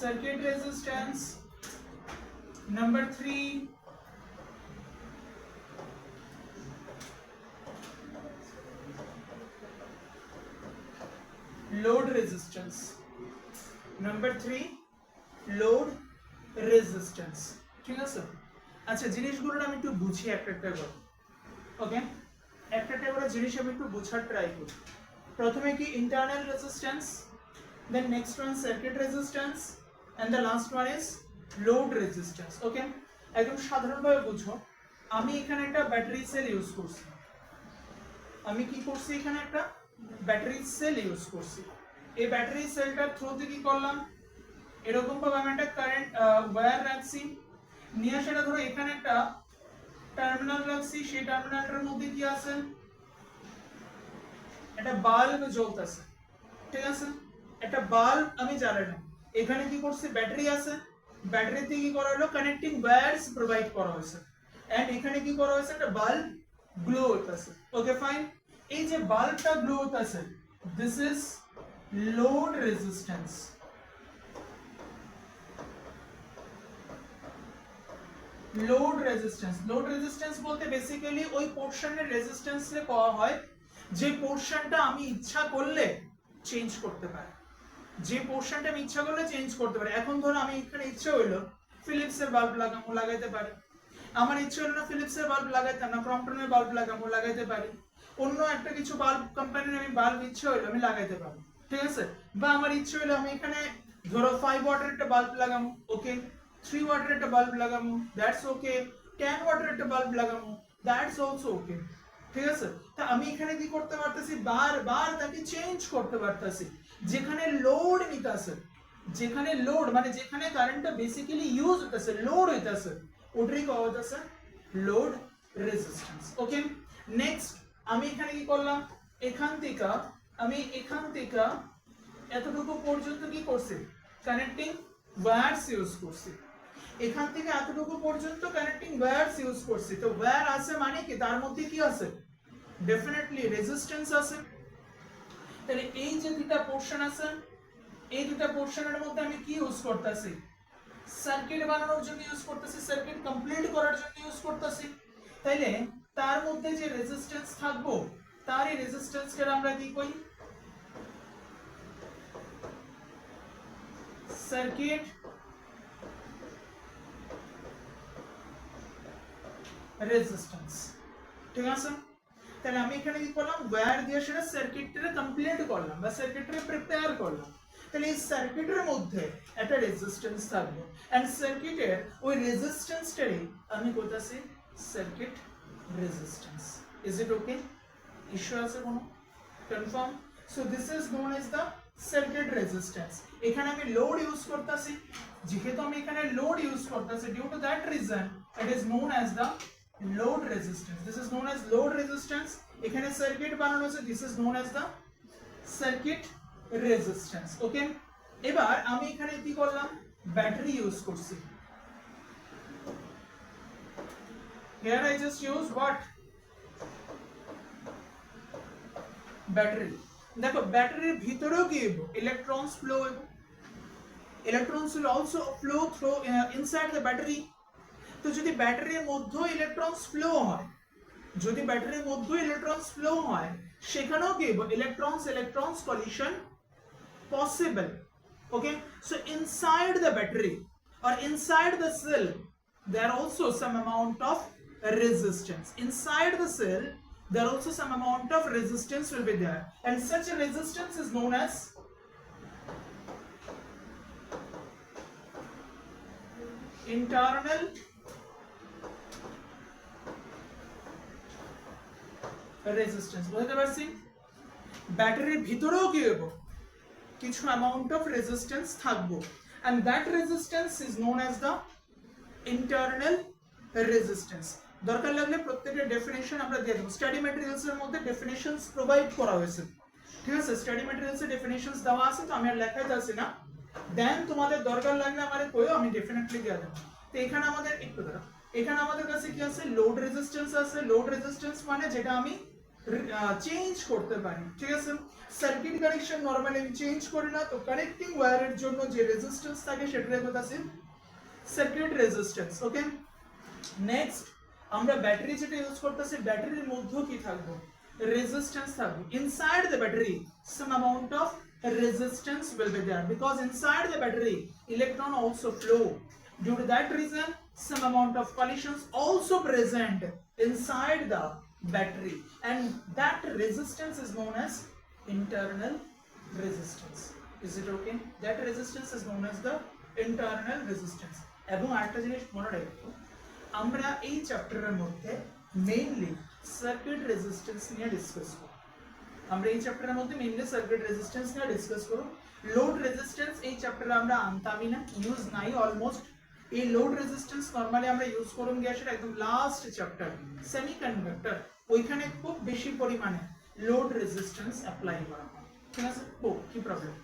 [SPEAKER 1] circuit resistance number 3 load resistance. Number 3 load resistance. ঠিক আছে? আচ্ছা জিনিসগুলো আমি একটু বুঝি একটা করে। ওকে, একটা করে জিনিস আমি একটু বোঝার ট্রাই করি। প্রথমে কি internal resistance, then next one circuit resistance, and the last one is load resistance. Okay, একদম সাধারণভাবে বুঝো। আমি এখানে একটা ব্যাটারি সেল ইউজ করছি। আমি কি করছি? এখানে একটা ব্যাটারি সেল ইউজ করছি। এই ব্যাটারি সেলটার থ্রুতে কি করলাম, এরকম ভাবে আমি একটা কারেন্ট ওয়্যার রাখছি, নিয়ে সেটা ধরো এখানে একটা টার্মিনাল রাখছি। সেই টার্মিনালটার মধ্যে কি আছে, একটা বাল্ব জ্বলতেছে। ঠিক আছে, একটা বাল্ব আমি জ্বালালাম। এখানে কি করছি, ব্যাটারি আছে, ব্যাটারিতে কি করা হলো, কানেক্টিং ওয়্যারস প্রোভাইড করা হয়েছে, এন্ড এখানে কি করা হয়েছে, একটা বাল্ব গ্লো হতেছে। ওকে ফাইন, এই যে বাল্বটা গ্লো হতেছে, this is load resistance. Load resistance, load resistance বলতে বেসিক্যালি ওই পোরশনের রেজিস্ট্যান্সে পাওয়া হয় যে পোরশনটা আমি ইচ্ছা করলে চেঞ্জ করতে পারি, যে পোরশনটা আমি ইচ্ছা করলে চেঞ্জ করতে পারি। এখন ধরো আমি এখানে ইচ্ছা হইলো ফিলিপসের বাল্ব লাগাইতে পারি, আমার ইচ্ছা হলো না ফিলিপসের বাল্ব লাগাইতাম না, ক্রম্পটনের বাল্ব লাগাইতে পারি, অন্য একটা কিছু বাল্ব কোম্পানির আমি বাল্ব ইচ্ছা হইলো আমি লাগাইতে পারি। ঠিক আছে, বা আমার ইচ্ছা হইলো আমি এখানে ধরো 5 ওয়াটের একটা বাল্ব লাগাবো, ওকে, 3 ওয়াটের একটা বাল্ব লাগাবো, দ্যাটস ওকে, 10 ওয়াটের একটা বাল্ব লাগাবো, দ্যাটস অলসো ওকে। ঠিক আছে, তা আমি এখানে কি করতে পারতেছি, বারবার তাকে চেঞ্জ করতে পারতেছি। যেখানে লোড নিতেছে, যেখানে লোড মানে যেখানে কারেন্টটা বেসিক্যালি ইউজ হইতেছে, লোড হইতেছে, ওটারই কওয়া হইতেছে লোড রেজিস্ট্যান্স। ওকে, নেক্সট আমি এখানে কি করলাম, এখান থেকে এতটুকু পর্যন্ত কি করছি, কানেক্টিং ওয়্যারস ইউজ করছি। এখান থেকে এতটুকু পর্যন্ত কানেক্টিং ওয়্যারস ইউজ করছি। তো ওয়্যার আছে মানে কি, তার মধ্যে কি আছে, ডেফিনেটলি রেজিস্ট্যান্স আছে। তাহলে এই যে দুটো পোরশন আছে, এই দুটো পোরশনের মধ্যে আমি কি ইউজ করতেছি, সার্কিট বানানোর জন্য ইউজ করতেছি, সার্কিট কমপ্লিট করার জন্য ইউজ করতেছি। তাইলে তার মধ্যে যে রেজিস্ট্যান্স থাকবো, তার এই রেজিস্ট্যান্সকে আমরা কি কই, সার্কিট রেজিস্ট্যান্স। ঠিক আছে, তাহলে আমি এখানে কি করলাম, ওয়্যার দিয়ে সেটা সার্কিটটা কমপ্লিট করলাম বা সার্কিটটা প্রিপেয়ার করলাম। তাহলে এই সার্কিটের মধ্যে একটা রেজিস্ট্যান্স থাকবে, এন্ড সার্কিটের ওই রেজিস্ট্যান্সটারই আমি বলতেছি circuit resistance. Is it okay? Issue আছে কোনো? Confirm? So this is known as the circuit resistance. এখানে আমি লোড ইউজ করতেছি, যেহেতু আমি এখানে লোড ইউজ করতেছি, due to that reason it is known as the load resistance. This is known as load resistance. এখানে সার্কিট বানানো আছে, this is known as the circuit resistance. ওকে, এবার আমি এখানে কি করলাম, ব্যাটারি ইউজ করছি। Here I just use what, battery. দেখো ব্যাটারির ভিতরেও কি হবে, ইলেকট্রনস ফ্লো হবে, electrons will also flow through inside the battery. তো যদি ব্যাটারির মধ্যে ইলেকট্রনস ফ্লো হয়, যদি ব্যাটারির মধ্যে ইলেকট্রনস ফ্লো হয়, সেখানেও কি electrons collision possible. Okay, so inside the battery or inside the cell there are also some amount of resistance. Inside the cell there are also some amount of resistance will be there, and such a resistance is known as internal resistance. বুঝতে পারছি, ব্যাটারির ভিতরেও কি হবে, কিছু amount of resistance থাকবে, and that resistance is known as the internal resistance. দরকার লাগলে প্রত্যেকটা ডেফিনিশন আমরা দিয়ে দেব, স্টাডি ম্যাটেরিয়ালস এর মধ্যে ডেফিনিশনস প্রোভাইড করা হয়েছে। ঠিক আছে, স্টাডি ম্যাটেরিয়ালস এর ডেফিনিশনস দেওয়া আছে, তো আমি আর লেখাই যাচ্ছি না, দেন তোমাদের দরকার লাগলে আমারে কইও, আমি ডেফিনেটলি দিয়ে দেব। তো এখানে আমাদের একটু দাঁড়া, এখানে আমাদের কাছে কি আছে, লোড রেজিস্ট্যান্স আছে। লোড রেজিস্ট্যান্স মানে যেটা আমি চেঞ্জ করতে পারি। ঠিক আছে, সার্কিট কানেকশন নরমালি আমি চেঞ্জ করি না, তো কানেক্টিং ওয়্যারের জন্য যে রেজিস্ট্যান্স থাকে সেটার কথা আছে সার্কিট রেজিস্ট্যান্স। ওকে, নেক্সট আমরা ব্যাটারি যেটা ইউজ করতেছি, ব্যাটারির মধ্যে কি থাকবে, রেজিস্ট্যান্স থাকবে। Inside the battery some amount of resistance will be there, because inside the battery electron also flow. Due to that reason, some amount of collisions also present inside the battery, and that resistance is known as internal resistance. Is it okay? That resistance is known as the internal resistance. এবং আরেকটা জিনিস মনে রাখো, আমরা এই চ্যাপ্টারের মধ্যে mainly circuit resistance নিয়ে ডিসকাস করব। আমরা এই চ্যাপ্টারের মধ্যে মেইনলি সার্কিট রেজিস্ট্যান্স নিয়ে ডিসকাস করব। লোড রেজিস্ট্যান্স এই চ্যাপ্টারে আমরা আনতামই না, ইউজ নাই অলমোস্ট। এই লোড রেজিস্ট্যান্স নরমালি আমরা ইউজ করুন গিয়ে সেটা একদম লাস্ট চ্যাপ্টার সেমিকন্ডাক্টর, ওইখানে খুব বেশি পরিমাণে লোড রেজিস্ট্যান্স অ্যাপ্লাই করা হয়। ঠিক আছে? ও কি প্রবলেম?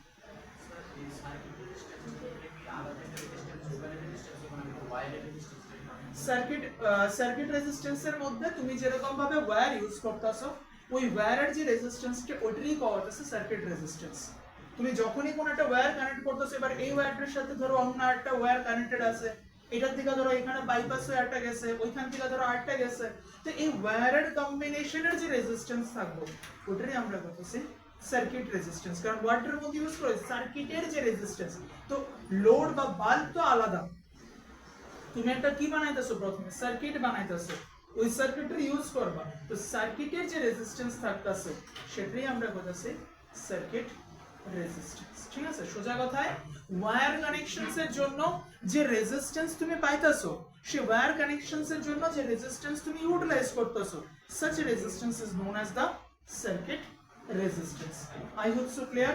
[SPEAKER 1] সার্কিট রেজিস্ট্যান্সের মধ্যে তুমি যেরকম ভাবে ওয়্যার ইউজ করতেছো, ওই ওয়্যারের যে রেজিস্ট্যান্সকে ওইটারই কওয়া হচ্ছে সার্কিট রেজিস্ট্যান্স। তুমি যখনই কোনো একটা ওয়্যার কানেক্ট করতেছো, এবার এই ওয়্যারটার সাথে ধরো অন্য একটা ওয়্যার কানেক্টেড আছে, এটার থেকে ধরো এখানে বাইপাস ওয়্যারটা গেছে, ওইখান থেকে ধরো আরেকটা গেছে, তো এই ওয়্যারের কম্বিনেশনের যে রেজিস্ট্যান্স থাকবে ওটারই আমরা বলতেছি সার্কিট রেজিস্ট্যান্স। কারণ ওয়াটারের মধ্যে ইউজ করে সার্কিটের যে রেজিস্ট্যান্স, তো লোড বা বাল্ব তো আলাদা। তুমি একটা কি বানাইতেছো, প্রথমে সার্কিট বানাইতেছো, ওই সার্কিটের ইউজ করবা, তো সার্কিটের যে রেজিস্ট্যান্স থাকতেছে সেটাই আমরা বলতেছি সার্কিট রেজিস্ট্যান্স। ঠিক আছে? সোজা কথায় ওয়্যার কানেকশনস এর জন্য যে রেজিস্ট্যান্স তুমি পাইতেছো, সেই ওয়্যার কানেকশনস এর জন্য যে রেজিস্ট্যান্স তুমি ইউটিলাইজ করতেছো, such a resistance is known as the circuit resistance. I hope so clear?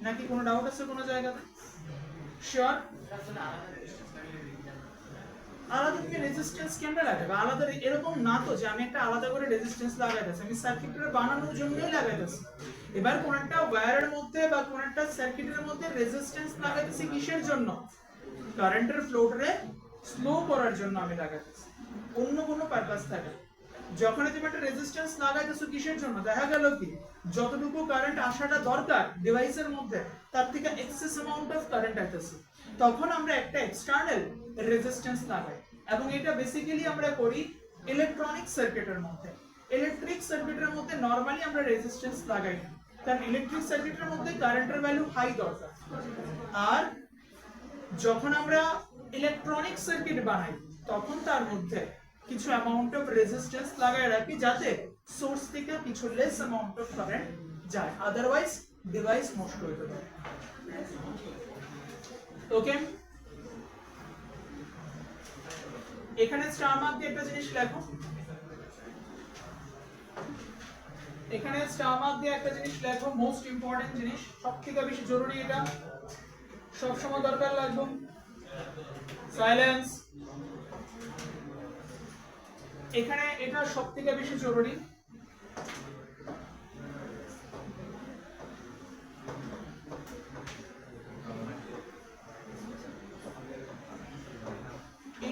[SPEAKER 1] নাকি কোনো ডাউট আছে কোনো জায়গাতে? শিওর? আলাদা তুমি রেজিস্ট্যান্স কেমনে লাগাবে? আলাদা এরকম না তো যে আমি একটা আলাদা করে রেজিস্ট্যান্স লাগাইতেছি, আমি সার্কিটের বানানোর জন্যই লাগাইতেছি। এবার কোন একটা ওয়্যারের মধ্যে বা কোন একটা সার্কিটের মধ্যে রেজিস্ট্যান্স লাগাইতেছি কিসের জন্য? কারেন্টের ফ্লোরে স্লো করার জন্য আমি লাগাইতেছি, অন্য কোনো পারপাস থাকে। যখন তুমি একটা রেজিস্ট্যান্স লাগাইতেছো কিসের জন্য? দেখা গেল কি যতটুকু কারেন্ট আসাটা দরকার ডিভাইসের মধ্যে তার থেকে এক্সেস অ্যামাউন্ট অফ কারেন্ট আসছে, তখন আমরা একটা এক্সটার্নাল রেজিস্ট্যান্স লাগাই। এবং এটা বেসিক্যালি আমরা করি ইলেকট্রনিক সার্কিটের মধ্যে। ইলেকট্রিক সার্কিটের মধ্যে নরমালি আমরা রেজিস্ট্যান্স লাগাই না, কারণ ইলেকট্রিক সার্কিটের মধ্যে কারেন্টের ভ্যালু হাই দরকার। আর যখন আমরা ইলেকট্রনিক সার্কিট বানাই তখন তার মধ্যে কিছু অ্যামাউন্ট অফ রেজিস্ট্যান্স লাগাই রাখি, যাতে সোর্স থেকে কিছু লেস অ্যামাউন্ট অফ কারেন্ট যায়, আদারওয়াইজ ডিভাইস নষ্ট হতে পারে। ওকে, এখানে স্টার মার্ক দিয়ে একটা জিনিস লেখো, এখানে স্টার মার্ক দিয়ে একটা জিনিস লেখো, মোস্ট ইম্পর্টেন্ট জিনিস, সবথেকে বেশি জরুরি, এটা সব সময় দরকার লাগবে। সাইলেন্স। এখানে এটা সবথেকে বেশি জরুরি।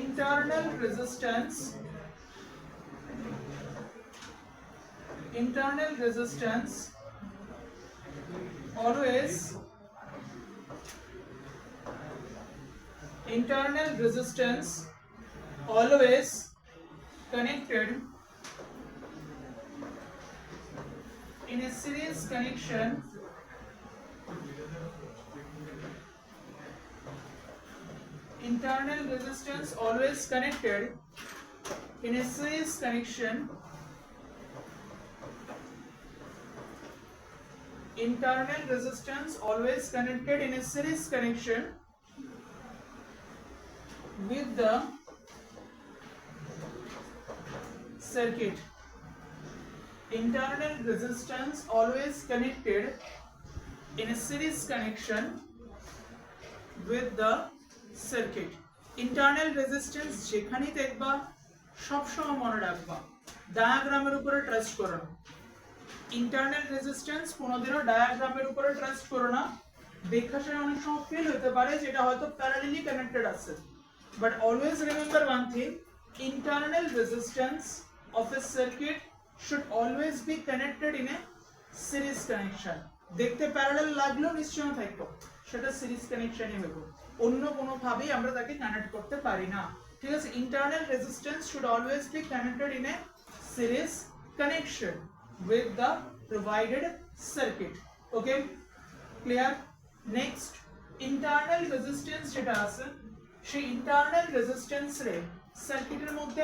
[SPEAKER 1] Internal resistance always connected in a series connection internal resistance always connected in a series connection internal resistance always connected in a series connection with the circuit. Internal resistance always connected in a series connection with the circuit. Internal resistance যেখানেই দেখবা সবসময় মনে রাখবা ডায়াগ্রামের উপরে trust করো না। Internal resistance কোনোদিনও ডায়াগ্রামের উপরে ট্রাস্ট করো না। দেখা যায় অনেক সময় ফিল হতে পারে যেটা হয়তো প্যারালালি কানেক্টেড আছে, but always remember one thing, internal resistance of a circuit should always be connected in a series connection. দেখতে প্যারালাল লাগলেও নিশ্চয় থাকবে সেটা সিরিজ কানেকশনই হবে, অন্য কোনো ভাবেই আমরা তাকে কানেক্ট করতে পারি না। ঠিক আছে? internal resistance should always be connected in a series connection with the provided circuit. Okay, clear? Next internal resistance যেটা আছে সেই ইন্টারনাল রেজিস্ট্যান্স রে সার্কিটের মধ্যে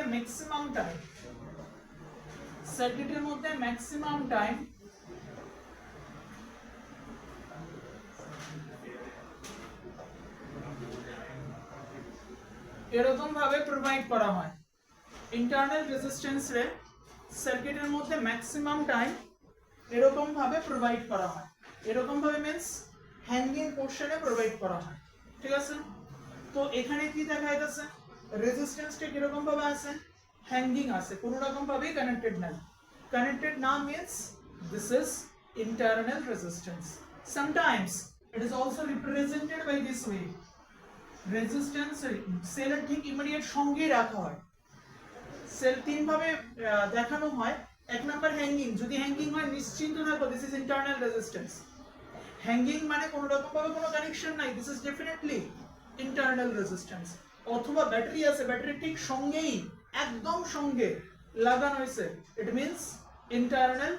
[SPEAKER 1] ম্যাক্সিমাম টাইম এরকম ভাবে প্রোভাইড করা হয়। ইন্টারনাল রেজিস্ট্যান্স রে সার্কিটের মধ্যে ম্যাক্সিমাম টাইম এরকম ভাবে প্রোভাইড করা হয়। এরকম ভাবে মিন্স হ্যাঙ্গিং পোরশনে প্রোভাইড করা হয়। ঠিক আছে? তো এখানে কি দেখা যাচ্ছে রেজিস্ট্যান্সটা কিরকম ভাবে আছে, হ্যাঙ্গিং আছে, কোনো রকম ভাবে কানেক্টেড নাই। কানেক্টেড না means this is internal resistance. Sometimes it is also represented by this way. Resistance সেলের ঠিক ইমিডিয়েট সঙ্গেই রাখা হয়। সেল তিন ভাবে দেখানো হয়। এক নাম্বার হ্যাঙ্গিং, যদি হ্যাঙ্গিং হয় নিশ্চিন্ত থাকো this is internal resistance. Hanging মানে কোনো রকম ভাবে কোনো কানেকশন নাই, this is definitely internal resistance. অথবা ব্যাটারি আছে, ব্যাটারি ঠিক সঙ্গেই একদম সঙ্গে লাগানো হয়েছে, ইট মিন্স ইন্টারনাল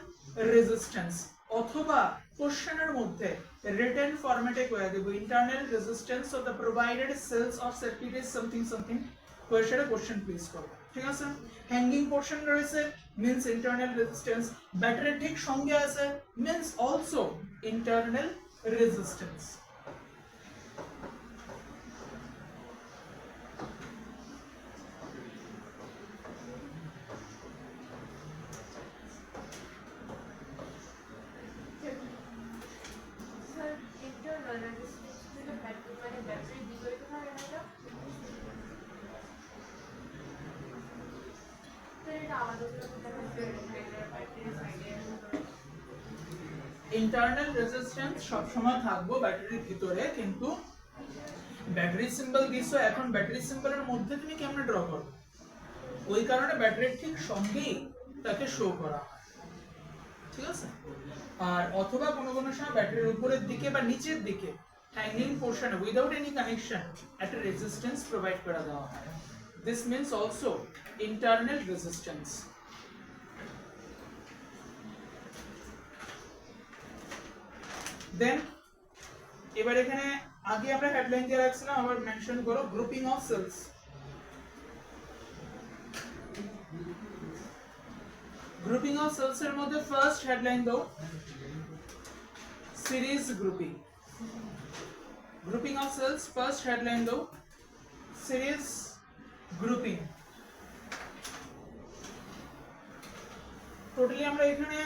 [SPEAKER 1] রেজিস্ট্যান্স। অথবা কোশ্চেনের মধ্যে রিটেন ফরম্যাটে কয়ে দেব internal resistance of the provided cells of circuit is something something, কোশ্চেনে কোশ্চেন প্লেস করব। ঠিক আছে? হ্যাঙ্গিং পোরশন রয়েছে মিন্স ইন্টারনাল রেজিস্ট্যান্স, ব্যাটারি ঠিক সঙ্গে আছে means also internal resistance. Internal resistance সবসময় থাকবো ব্যাটারির ভিতরে, কিন্তু ব্যাটারি সিম্বল দিছো, এখন ব্যাটারি সিম্বলের মধ্যে তুমি কেমনে ড্র করো, ওই কারণে ব্যাটারির ঠিক সঙ্গেই তাকে শো করা হয়। ঠিক আছে? আর অথবা কোনো কোনো সময় ব্যাটারির উপরের দিকে বা নিচের দিকে হ্যাঙ্গিং পোরশনে উইদাউট এনি কানেকশন একটা রেজিস্ট্যান্স প্রোভাইড করা দেওয়া হয়। This means also internal resistance. Then এবার এখানে আগে আমরা হেডলাইন দিয়ে রাখছিলাম, আবার মেনশন করো grouping of cells. Grouping of cells এর মধ্যে ফার্স্ট হেডলাইন দাও series grouping. Grouping of cells first headline দাও সিরিজ গ্রুপিং। টোটালি আমরা এখানে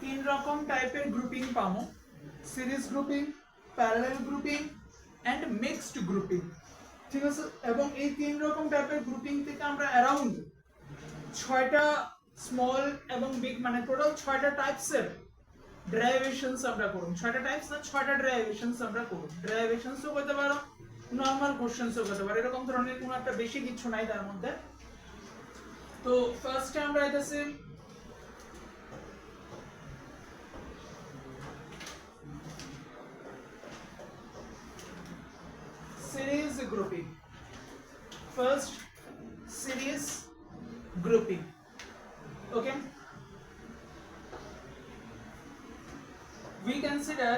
[SPEAKER 1] তিন রকম টাইপের গ্রুপিং পাবো, series grouping, parallel grouping and mixed grouping. ঠিক আছে? এবং এই তিন রকম টাইপের গ্রুপিং থেকে আমরা অ্যারাউন্ড 6টা স্মল এবং বিগ মানে টোটাল 6টা টাইপসের ডেরিভেশনস আমরা করব। 6টা টাইপস না 6টা ডেরিভেশনস আমরা করব। ডেরিভেশনসও করতে পারো, নরমাল কোশ্চেনসও করতে পারো, এরকম ধরনের কোনো একটা বেশি কিছু নাই তার মধ্যে। তো ফার্স্টে আমরা আইতাছি series grouping. First, series grouping. Okay, we consider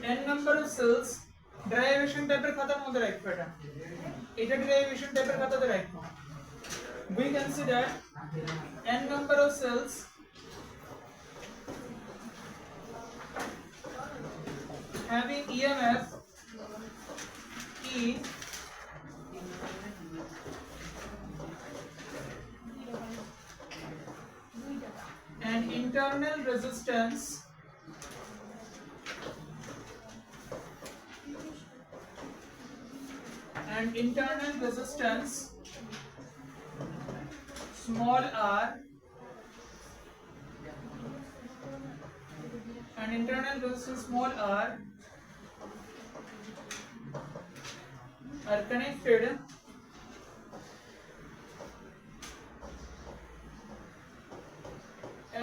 [SPEAKER 1] n number of cells. Derivation type খাতার মধ্যে রাখবো, এটা derivation type খাতাতে রাখবো। We consider n number of cells having EMF E and internal resistance small r and internal resistance small r are connected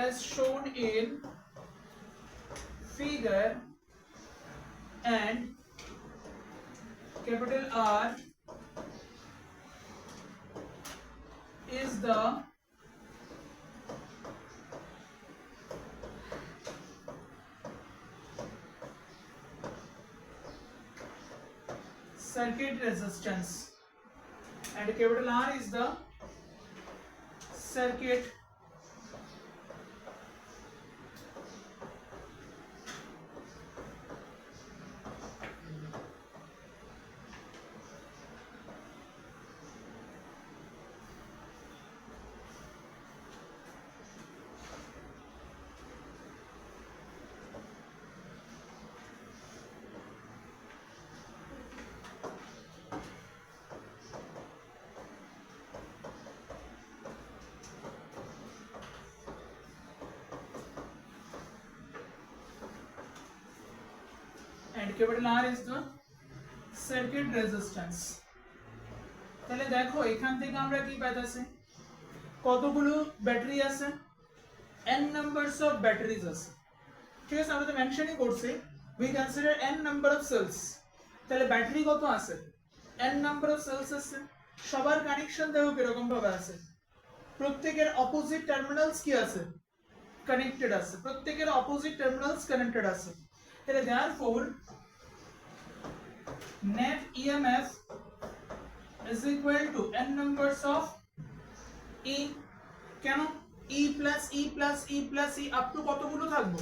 [SPEAKER 1] as shown in figure, and capital R is the circuit resistance and capital R is the circuit and capital R is the circuit resistance. তাহলে দেখো এখান থেকে আমরা কি পাইতাছি, কতগুলো battery আছে, n numbers of batteries আছে, ঠিক আছে, আমরা তো মেনশনই করছি we consider n number of cells, তাহলে ব্যাটারি কত আছে, n number of cells আছে, সবার কানেকশন দেখো কিরকম ভাবে আছে, প্রত্যেকের অপোজিট টার্মিনালস কি আছে, কানেক্টেড আছে, প্রত্যেকের অপোজিট টার্মিনালস কানেক্টেড আছে, তাহলে therefore net EMF is equal to n numbers of E, কেন E plus E plus E plus E up to কতগুলো থাকবো,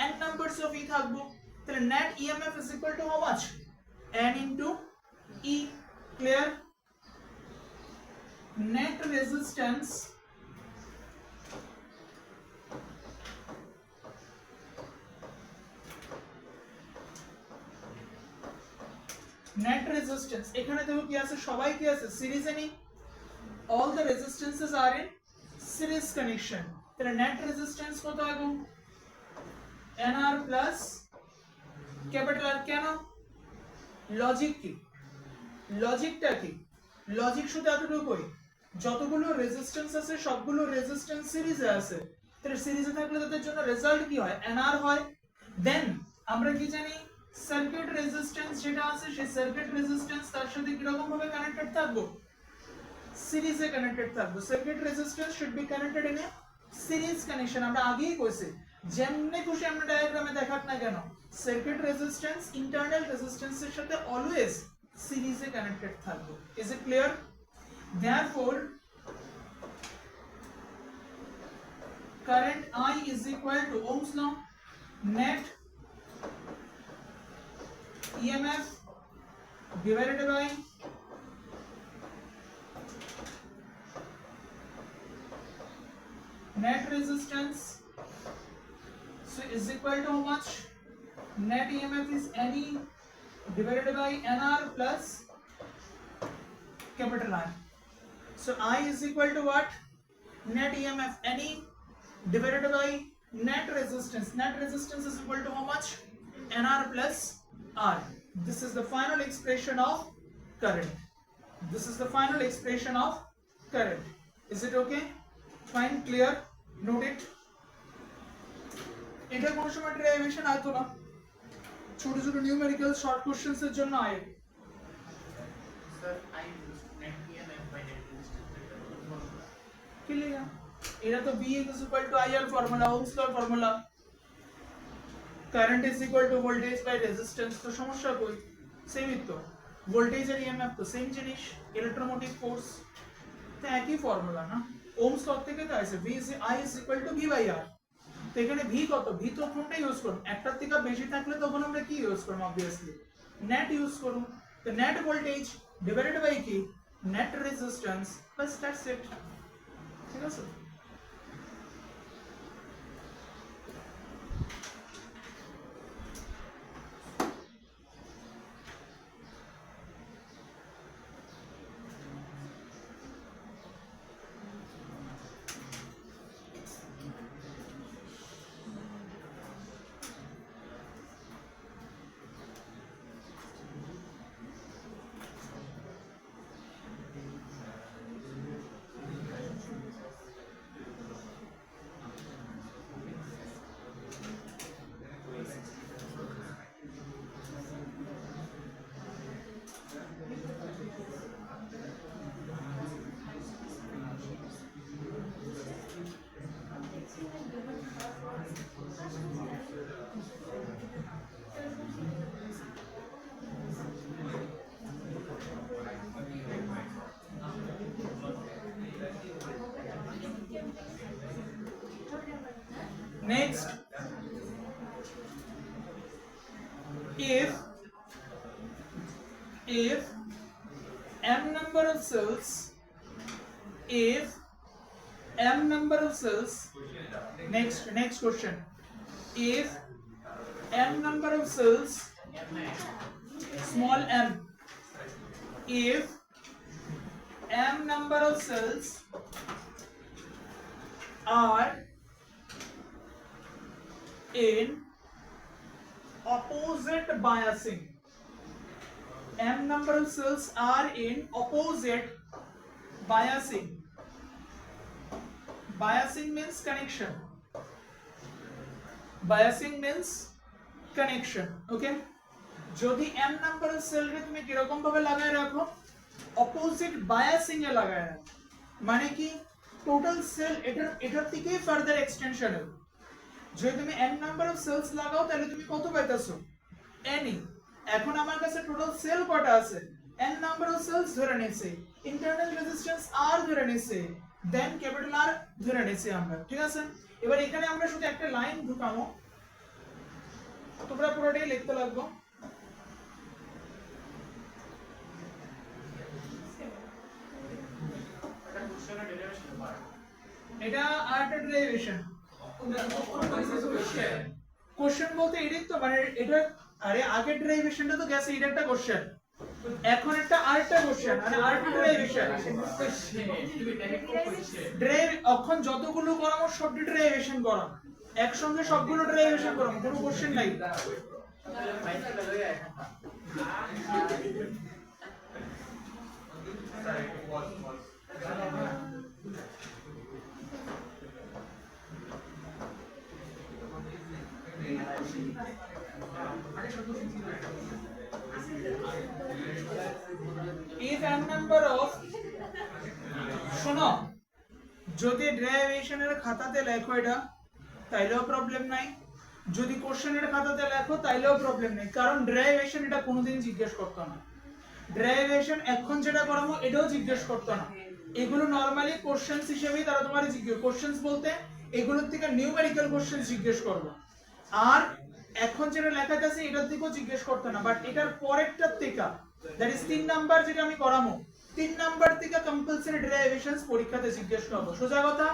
[SPEAKER 1] n numbers of E থাকবো, তাহলে net EMF is equal to how much, n into E, clear? Net resistance এখানে দেখো কি আছে, সবাই কি আছে, সিরিজে নেই, all the resistances are in series connection, তাহলে net resistance কত হবে, nr plus capital R, কেন, লজিক কি, লজিকটা কি, লজিক শুধু এতটুকুই, যতগুলো রেজিস্ট্যান্স আছে সবগুলো রেজিস্ট্যান্স সিরিজে আছে, তাহলে সিরিজে থাকলে তাদের জন্য রেজাল্ট কি হয়, nr হয়, দেন আমরা কি জানি সার্কিট রেজিস্ট্যান্স যেটা আছে সেই সার্কিট রেজিস্ট্যান্স তার সাথে কি রকম ভাবে কানেক্টেড থাকবো, সিরিজে কানেক্টেড থাকবো, circuit resistance should be connected in a series connection, আমরা আগেই কইছি যেমনে খুশি আমরা ডায়াগ্রামে দেখাক না কেন সার্কিট রেজিস্ট্যান্স ইন্টারনাল রেজিস্ট্যান্সের সাথে অলওয়েজ সিরিজে কানেক্টেড থাকবে, is it clear? therefore current I is equal to Ohm's law, net EMF divided by net resistance, so is equal to how much, net EMF is NE divided by NR plus capital R, so I is equal to what, net EMF NE divided by net resistance is equal to how much, NR plus R. This is the final expression of current, this is the final expression of current, is it okay, fine, clear, note it? এটা কোন সময় derivation আইতো না, ছোট ছোট numerical short questions এর জন্য আয়, sir I net EMF by net resistance clear, এটা তো V is equal to IR formula, Ohm's law formula, current is equal to voltage by resistance, তো সমস্যা কই, সেমই তো, ভোল্টেজ আর ইএমএফ তো সেম জিনিস, ইলেকট্রোমোটিভ ফোর্স তো একই ফর্মুলা না, ওহমস ল থেকে তো আছে V is I is equal to V by R, তো এখানে V কত, V তো কোনটা ইউজ করব, একটার থেকে বেশি থাকলে তখন আমরা কি ইউজ করব, obviously নেট ইউজ করব, তো নেট ভোল্টেজ ডিভাইডেড বাই কি, net resistance, bus that's it, ঠিক আছে? Next, if m number of cells, next question, if m number of cells, small m, if m number of cells are in opposite biasing, m number of cells are in opposite biasing. Biasing means connection. Biasing means connection. Okay, যদি m number of cell কে তুমি কি রকম ভাবে লাগায় রাখো, opposite biasing এ লাগায় রাখো, মানে কি টোটাল সেল এটার থেকেই ফার্দার এক্সটেনশন হবে। যদি তুমি n নাম্বার অফ সেলস লাগাও তাহলে তুমি কত পাইতাছো, n। এখন আমার কাছে টোটাল সেল কয়টা আছে, n নাম্বার অফ সেলস ধরে নিয়েছে, ইন্টারনাল রেজিস্ট্যান্স r ধরে নিয়েছে, দেন ক্যাপিটাল R ধরে নিয়েছি আমরা। ঠিক আছে, এবার এখানে আমরা শুধু একটা লাইন ঢুকাবো, তোমরা পুরোটাই লিখতে লাগবো। এটা আরেকটা ডেরিভেশন। কোশ্চেন বলতে এটাই তো, মানে এটা, আরে আগের ডেরিভেশনটা তো গেছে, এটা একটা কোশ্চেন, এখন একটা আরেকটা কোশ্চেন, মানে আরেকটা ডেরিভেশন। এখন যতগুলো করামো সব ডেরিভেশন করাম, একসঙ্গে সবগুলো ডেরিভেশন করাম, কোনো কোশ্চেন নাই। If n number of, শোনো, যদি ডেরিভেশনের খাতাতে লেখো এটা তাইলেও প্রবলেম নাই, যদি কোশ্চেনের খাতাতে লেখো তাইলেও প্রবলেম নাই, কারণ ডেরিভেশন এটা কোনোদিন জিজ্ঞেস করতো না। ডেরিভেশন এখন যেটা করামো এটাও জিজ্ঞেস করতো না, এগুলো নরমালি কোশ্চেনস হিসেবেই তারা তোমার জিজ্ঞেস, কোশ্চেনস বলতে এগুলোর থেকে নিউমেরিক্যাল কোশ্চেন জিজ্ঞেস করবে। আর এখন যেটা লেখা আছে এটার দিকেও জিজ্ঞেস করতো না, বাট এটার পরেরটার থেকে, দ্যাট ইজ 3 নাম্বার যেটা আমি করামো, 3 নাম্বার থেকে কম্পালসরি ডেরিভেশনস পরীক্ষাতে জিজ্ঞেস করব। সোজা কথা,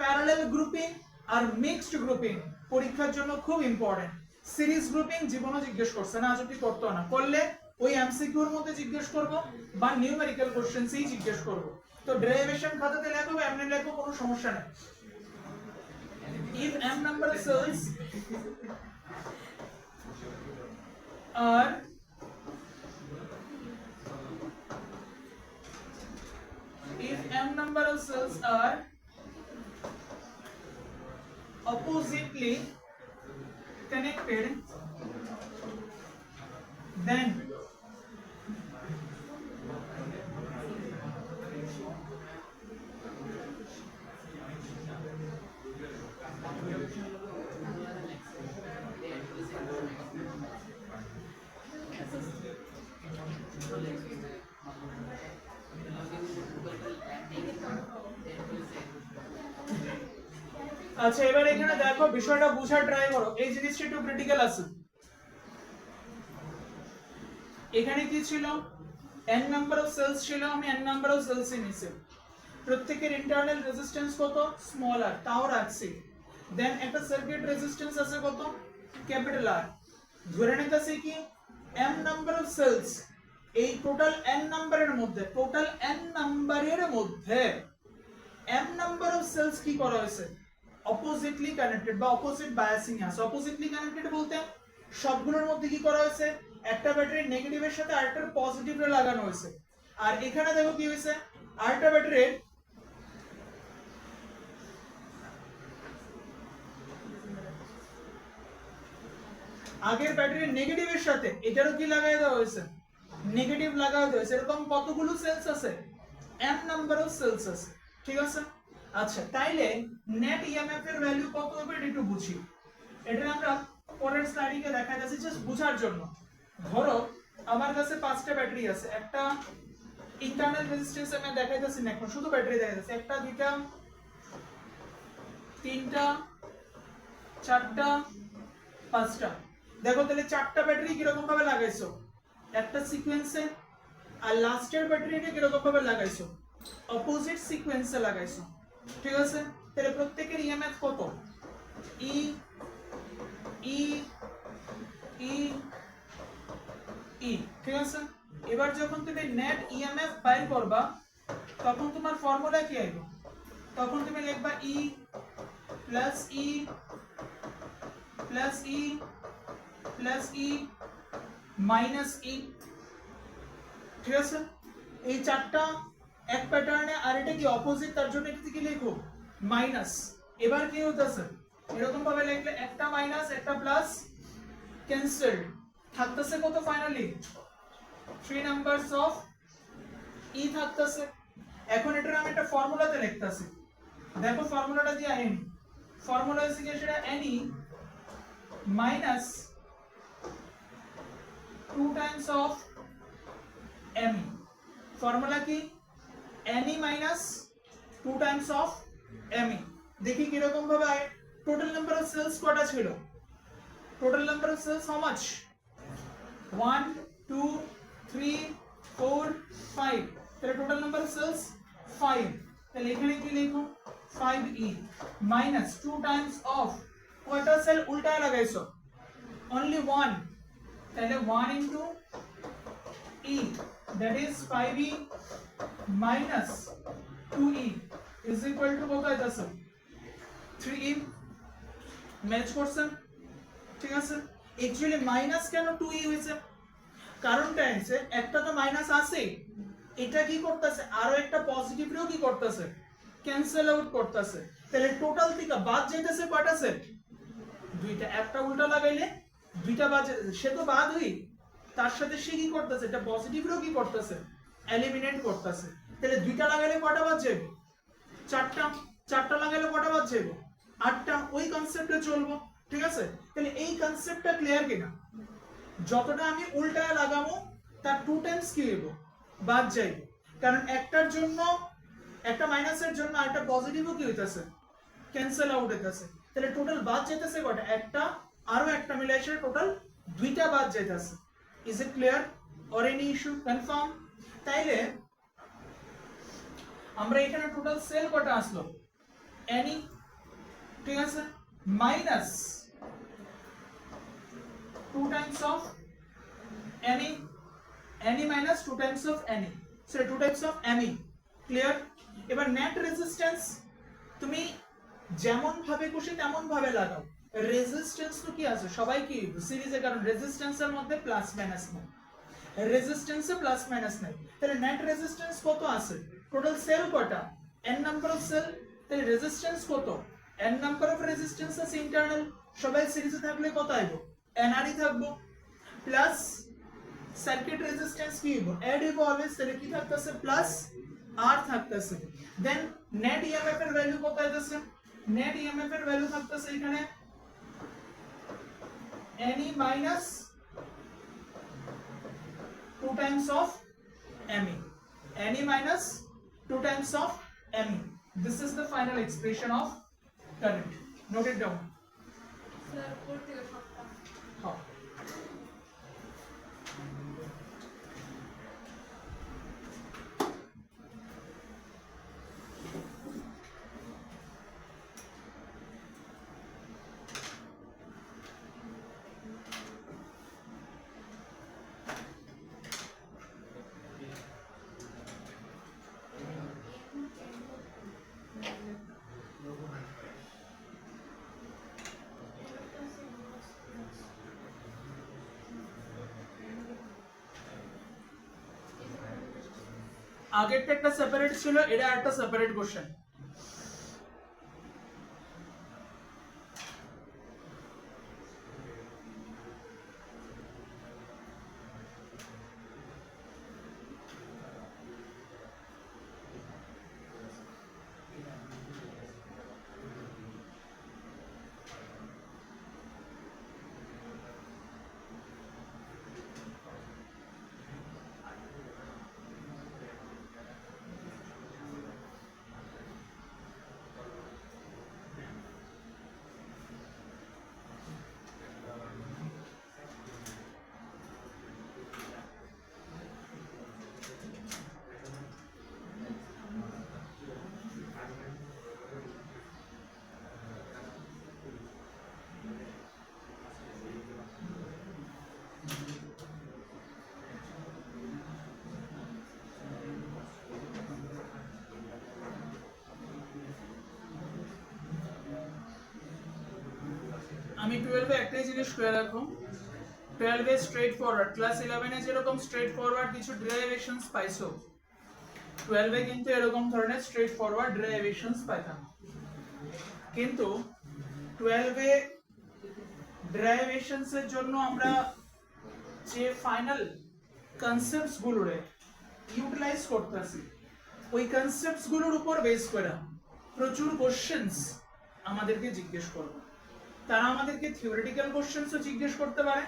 [SPEAKER 1] প্যারালাল গ্রুপিং আর মিক্সড গ্রুপিং পরীক্ষার জন্য খুব ইম্পর্টেন্ট। সিরিজ গ্রুপিং জীবনে জিজ্ঞেস করছে না, যদি করতো না, করলে ওই এমসিকিউর মধ্যে জিজ্ঞেস করব বা নিউমেরিক্যাল কোশ্চেনসই জিজ্ঞেস করব। তো ডেরিভেশন খাতাতে লেখো, এমনি লেখো, কোনো সমস্যা নেই। If m number of cells are oppositely connected, then আচ্ছা, এবার এখানে দেখো বিষয়টা বুঝার ট্রাই করো, এই জিনিসটা একটু ক্রিটিক্যাল আছে। এখানে কি ছিল, n নাম্বার অফ সেলস ছিল, আমি n নাম্বার অফ সেলস নিয়েছি, প্রত্যেকের ইন্টারনাল রেজিস্ট্যান্স কত, স্মল r, তাও রাখছি, দেন একটা সার্কিট রেজিস্ট্যান্স আছে কত, ক্যাপিটাল R, ধরে নিতেছি কি m নাম্বার অফ সেলস, এই টোটাল n নাম্বারের মধ্যে, টোটাল n নাম্বারের মধ্যে m নাম্বার অফ সেলস কি করা হয়েছে, অপোজিটলি কানেক্টেড বা অপোজিট বায়াসিং আছে। অপোজিটলি কানেক্টেড বলতে সবগুলোর মধ্যে কি করা হয়েছে, একটা ব্যাটারি নেগেটিভের সাথে আরেকটার পজিটিভে লাগানো হয়েছে। আর এখানে দেখো কি হয়েছে, আরেকটা ব্যাটারির আগের ব্যাটারির নেগেটিভের সাথে এটারও কি লাগাই দেওয়া হয়েছে, নেগেটিভ লাগাই দেওয়া হয়েছে। এরকম কতগুলো সেলস আছে, m নাম্বার অফ সেলস আছে। ঠিক আছে, আচ্ছা, তাইলে নেট ইএমএফ এর ভ্যালু কত হবে এটা একটু বুঝি। এটা আমরা পরের স্লাইডে দেখা যাচ্ছে, জাস্ট বোঝার জন্য। ধরো আমার কাছে 5টা ব্যাটারি আছে, একটা ইন্টারনাল রেজিস্ট্যান্স আমি দেখাইতেছি না, এখন শুধু ব্যাটারি দেখাইতেছি, 1 2 3 4 চারটা, পাঁচটা। দেখো তাহলে চারটা ব্যাটারি কিরকম ভাবে লাগাইছো একটা সিকোয়েন্সে, আর লাস্টের ব্যাটারিটা কিরকম ভাবে লাগাইছো অপোজিট সিকোয়েন্সে লাগাইছো। ঠিক আছে, তাহলে প্রত্যেকের ইএমএফ কত? ই ই ই ই। ঠিক আছে, এবার যখন তুমি নেট ইএমএফ বাইর করবা তখন তোমার ফর্মুলা কি আইব? তখন তুমি লিখবা ই plus E plus E plus E minus E. ঠিক আছে, এই চারটা এক প্যাটার্নে, আর এটা কি অপোজিট, তার জন্য কি লিখো মাইনাস। এবার কি হতেছে এরকম ভাবে লিখলে একটা মাইনাস একটা প্লাস ক্যান্সেল, থাকতেছে কত ফাইনালি 3 নাম্বারস অফ ই থাকতেছে। এখন এটার আমি একটা ফর্মুলাতে লিখতাছি, দেখো ফর্মুলাটা দিয়ে এন, ফর্মুলা হচ্ছে কি সেটা নি minus 2 times of m. Formula কি নি মাইনাস 2 টাইমস অফ এম। দেখি কি রকম ভাবে আয়। টোটাল নাম্বার অফ সেলস কয়টা ছিল? Total number of cells how much? 1 2 3 4 5। তাহলে টোটাল নাম্বার অফ সেলস 5। তাহলে এখানে কি লিখো 5e মাইনাস 2 টাইমস অফ কয়টা সেল উল্টায় লাগাইছো? অনলি 1। তাহলে 1 into e, that is 5e minus 2e is equal to কত হইতাছে 3e। ম্যাচ করছেন? ঠিক আছে, অ্যাকচুয়ালি মাইনাস কেন 2e হইছে? কারণটা আছে একটা তো মাইনাস আছে, এটা কি করতেছে আরো একটা পজিটিভ রেও কি করতেছে ক্যান্সেল আউট করতেছে। তাহলে টোটাল থেকে বাদ যাইতেছে কয়টা সেট? দুইটা। একটা উল্টা লাগাইলে দুইটা বাদ, সে তো বাদ হই, তার সাথে সে কি করতেছে এটা পজিটিভ রেও কি করতেছে এলিমিনেট করতেছে। তাহলে দুইটা লাগাইলে কয়টা বাদ যাবে? চারটা। চারটা লাগাইলে কয়টা বাদ যাবে? আটটা। ওই কনসেপ্টে চলবো। ঠিক আছে, তাহলে এই কনসেপ্টটা ক্লিয়ার কিনা? যতটা আমি উল্টায় লাগাবো তার 2 টাইমস কি হইব বাদ যাইব, কারণ একটার জন্য একটা মাইনাসের জন্য আরেকটা পজিটিভও কি হইতাছে ক্যান্সেল আউট হইতাছে। তাহলে টোটাল বাদ যাইতেছে কয়টা? একটা, আরো একটা মিলে এসে টোটাল দুইটা বাদ যাইতাছে। Is it clear or any issue? Confirm? তাইলে আমরা এখানে টোটাল সেল কয়টা আসলো এনি, ঠিক আছে, minus 2 times of any any minus 2 times of any, so 2 times of me। Clear? এবার নেট রেজিস্ট্যান্স তুমি যেমন ভাবে খুশি তেমন ভাবে লাগাও। রেজিস্ট্যান্স তো কি আছে সবাই কি সিরিজে, কারণ রেজিস্ট্যান্সের মধ্যে প্লাস মাইনাস নাই, রেজিস্ট্যান্সে প্লাস মাইনাস নাই। তাহলে নেট রেজিস্ট্যান্স কত আছে? টোটাল সেল কয়টা? n number of cell. তাহলে রেজিস্ট্যান্স কত? n নাম্বার অফ রেজিস্ট্যান্স আছে ইন্টারনাল, সবাই সিরিজে থাকলে কত আইবো nr থাকবো, প্লাস সার্কিট রেজিস্ট্যান্স কি হইব এড হইব অলওয়েজ, তাহলে কি থাকতেছে প্লাস আর থাকতেছে। দেন নেট ইএমএফ এর ভ্যালু কত হইতাছে? নেট ইএমএফ এর ভ্যালু থাকতেছে এখানে নি মাইনাস 2 টাইমস অফ me, নি minus 2 times of me। This is the final expression of current. Note it down
[SPEAKER 2] sir উপর থেকে সবটা।
[SPEAKER 1] হ্যাঁ। আগেরটা একটা সেপারেট ছিল, এটা একটা সেপারেট কোশ্চেন। তুমি 12 এ একটাই জিনিস করে রাখো, 12 এ স্ট্রেট ফরওয়ার্ড, ক্লাস 11 এ যেরকম স্ট্রেট ফরওয়ার্ড কিছু ডেরিভেশনস পাইছো, 12 এ কিন্তু এরকম ধরনের স্ট্রেট ফরওয়ার্ড ডেরিভেশনস পাইতাম। কিন্তু 12 এ ডেরিভেশনস এর জন্য আমরা যে ফাইনাল কনসেপ্টস গুলোরে ইউটিলাইজ করতেছি, ওই কনসেপ্টস গুলোর উপর বেস করে প্রচুর কোশ্চেনস আমাদেরকে জিজ্ঞেস করবে। তারা আমাদেরকে থিওরিটিক্যাল কোশ্চেনসও জিজ্ঞেস করতে পারে,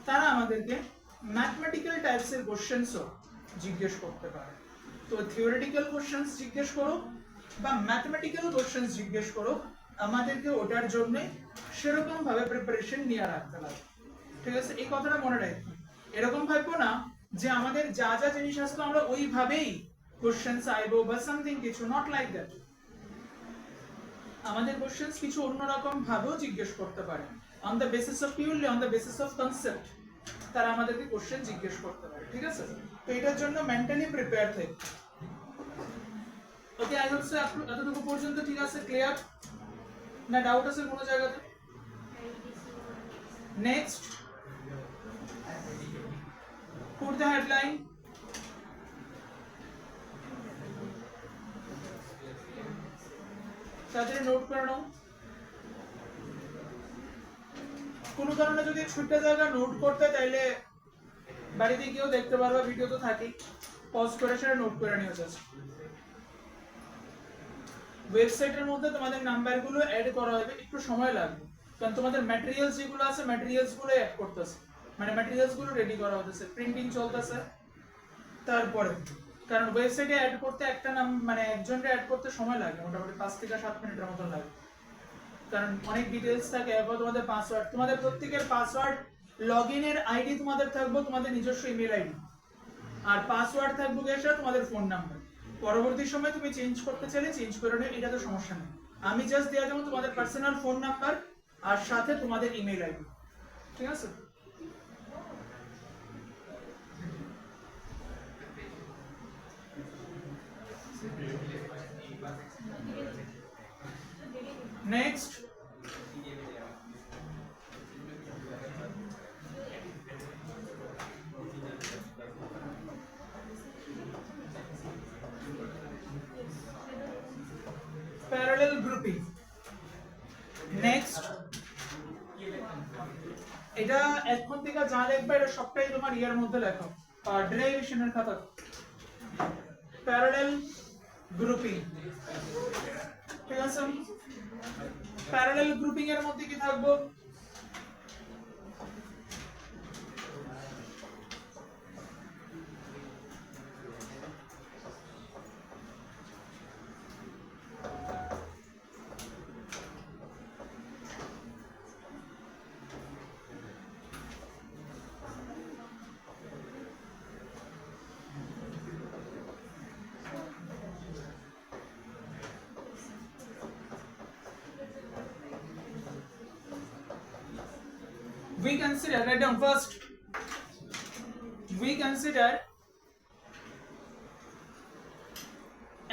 [SPEAKER 1] তারা আমাদেরকে ম্যাথমেটিক্যাল টাইপসের কোশ্চেনসও জিজ্ঞেস করতে পারে। তো থিওরিটিক্যাল কোশ্চেনস জিজ্ঞেস করো বা ম্যাথমেটিক্যাল কোশ্চেনস জিজ্ঞেস করো, আমাদেরকে ওটার জন্য সেরকম ভাবে প্রিপারেশন নিয়ে রাখতে হবে। ঠিক আছে, এই কথাটা মনে রাখো। এরকম ভাববো না যে আমাদের যা যা জিনিস আসতো আমরা ওইভাবেই কোশ্চেনস আইবো বা সামথিং কিছু, নট লাইক দ্যাট। আমাদের কোশ্চেনস কিছু অন্যরকম ভাবেও জিজ্ঞেস করতে পারে, on the basis of purely on the basis of concept তারা আমাদেরকে কোশ্চেন জিজ্ঞেস করতে পারে। ঠিক আছে, তো এটার জন্য মেন্টালি প্রিপেয়ার থাকো। ওকে, আই হোপ সো এতটুকু পর্যন্ত ঠিক আছে, ক্লিয়ার না? ডাউট আছে কোনো জায়গাতে? Next, put the headline. তাড়াতাড়ি নোট করে নাও। কোনো কারণে যদি ছুটে জায়গা নোট করতে চাইলে বাড়িতে গিয়েও দেখতে পারবে, ভিডিও তো থাকেই, পজ করে সেটা নোট করে নিও জাস্ট। ওয়েবসাইটের মধ্যে তোমাদের নাম্বারগুলো অ্যাড করা হবে, একটু সময় লাগবে, কারণ তোমাদের ম্যাটেরিয়ালস যেগুলো আছে ম্যাটেরিয়ালস গুলো অ্যাড করতেছে, মানে ম্যাটেরিয়ালস গুলো রেডি করা হতেছে, প্রিন্টিং চলতেছে। তারপরে কারণ ওয়েবসাইটে অ্যাড করতে একটা নাম মানে একজনকে অ্যাড করতে সময় লাগে মোটামুটি 5 থেকে 7 মিনিটের মতো লাগে, কারণ অনেক ডিটেইলস থাকে। এরপর তোমাদের পাসওয়ার্ড, তোমাদের প্রত্যেকের পাসওয়ার্ড, লগইনের আইডি তোমাদের থাকবে তোমাদের নিজস্ব ইমেল আইডি, আর পাসওয়ার্ড থাকবে গেছে তোমাদের ফোন নাম্বার। পরবর্তী সময় তুমি চেঞ্জ করতে চাইলে চেঞ্জ করে নিও, এটা তো সমস্যা নেই। আমি জাস্ট দেওয়া দেবো তোমাদের পার্সোনাল ফোন নাম্বার আর সাথে তোমাদের ইমেল আইডি। ঠিক আছে, নেক্সট, প্যারালাল গ্রুপিং। নেক্সট, এটা এখন থেকে যা লিখবে এটা সবটাই তোমার ইয়ার মধ্যে লেখো, আর ডেরিভেশনের খাতা। প্যারালাল গ্রুপিং, ঠিক আছে। প্যারালাল গ্রুপিং এর মধ্যে কি থাকবো? We consider, write down first, we consider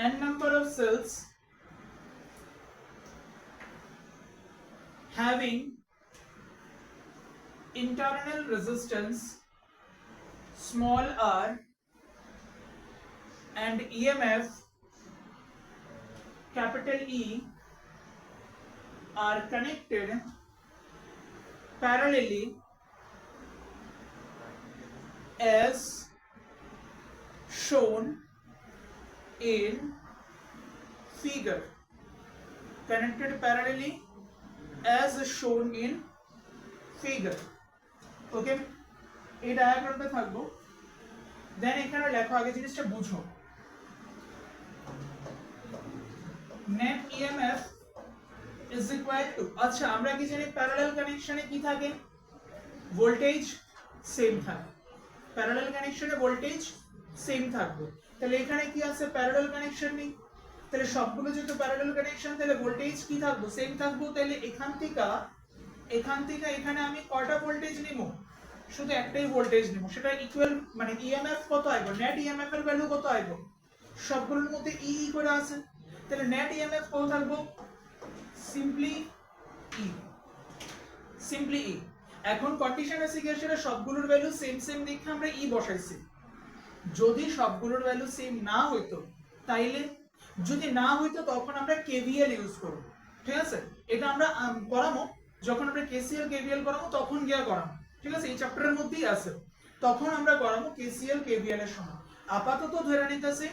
[SPEAKER 1] n number of cells having internal resistance small r and EMF capital E are connected parallelly as shown in figure. Connected parallelly as shown in figure. Okay, এই ডায়াগ্রামটা থাকবো। দেন এখানে লেখো, আগে জিনিসটা বুঝো। net EMF is equal to, আচ্ছা আমরা কি জানি প্যারালাল কানেকশনে কি থাকে? ভোল্টেজ সেম থাকে। প্যারালাল কানেকশনে ভোল্টেজ সেম থাকবে। তাহলে এখানে কি আছে? প্যারালাল কানেকশন নেই, তাহলে সবগুলো যেহেতু প্যারালাল কানেকশন, তাহলে ভোল্টেজ কি থাকবে? সেম থাকবে। তাহলে এখান থেকে এখানে আমি কয়টা ভোল্টেজ নিব? শুধু একটাই ভোল্টেজ নিব, সেটা ইকুয়াল মানে ইএমএফ কত আইব, নেট ইএমএফ এর ভ্যালু কত আইব? সবগুলোর মধ্যে ই করে আছে, তাহলে নেট ইএমএফ কত থাকবে? সিম্পলি ই, সিম্পলি ই। এখন কন্ডিশন আছে কি আসলে সবগুলোর ভ্যালু সেম সেম দেখে আমরা ই বসাইছি। যদি সবগুলোর ভ্যালু সেম না হইতো তাইলে, যদি না হইতো তখন আমরা কেভিএল ইউজ করব, ঠিক আছে? এটা আমরা করামো, যখন আমরা কেসিএল কেভিএল করামো তখন গিয়া করামো, ঠিক আছে? এই চ্যাপ্টারের মধ্যেই আছে, তখন আমরা করামো কেসিএল কেভিএল এর সময়। আপাতত ধরে নিতেছি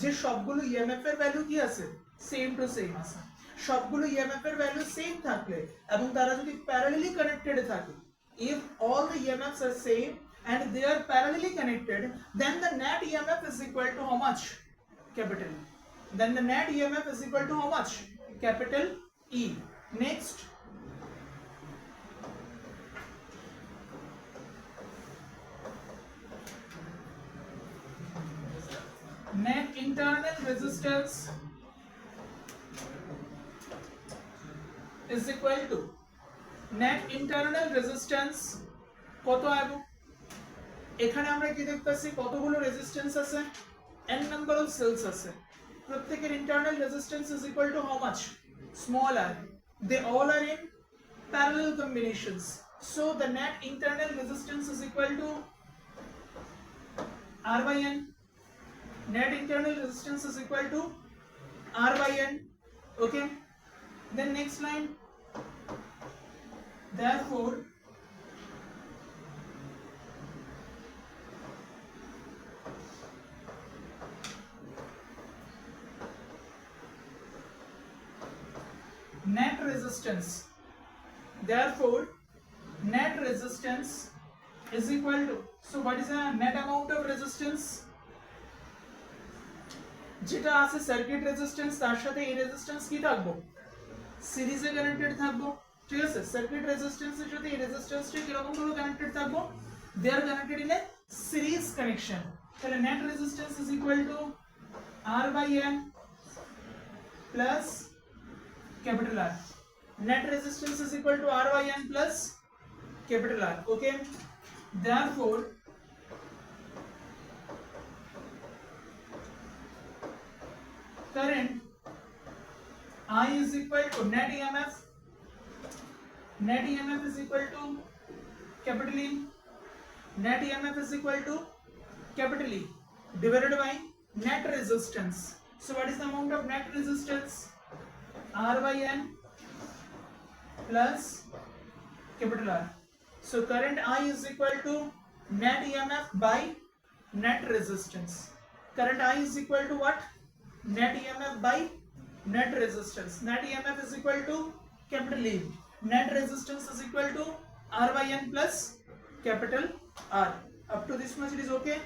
[SPEAKER 1] যে সবগুলো ইএমএফ এর ভ্যালু কি আছে, সেম টু সেম আছে। সবগুলো ইএমএফ এর ভ্যালু সেম থাকলে এবং তারা যদি প্যারালালি কানেক্টেড থাকে, if all the EMFs are same and they are parallelly connected, then the net EMF is equal to how much? Capital E. Then the net EMF is equal to how much? Capital E. Next, net internal resistance is equal to net internal resistance কত আইবো? এখানে আমরা কি দেখতেছি কতগুলো resistance আছে, n number of sales আছে, প্রত্যেকের internal resistance is equal two how much? Small r. They all are in parallel combinations, so the net internal resistance is equal to r by n. Net internal resistance is equal to r by n. Okay, then next line, therefore net resistance, therefore net resistance is equal to, so what is the net amount of resistance? যেটা আছে circuit resistance তার সাথে এই resistance কি থাকবো? সিরিজে connected থাকবো, ঠিক আছে? সার্কিট রেজিস্ট্যান্সের সাথে এই রেজিস্ট্যান্সটা কিরকম ভাবে কানেক্টেড থাকবো? They are connected in a series connection. তাহলে net resistance is equal to r by n plus capital R. Net resistance is equal to r by n plus capital R. Okay, therefore current I is equal to net EMF. Net EMF is equal to capital E. Net EMF is equal to capital E divided by net resistance. So what is the amount of net resistance? R by n plus capital R. So current I is equal to net EMF by net resistance. Current I is equal to what? Net EMF by net resistance. Net EMF is equal to capital E. Net resistance is equal to R by n plus capital R. Up to this much it is okay?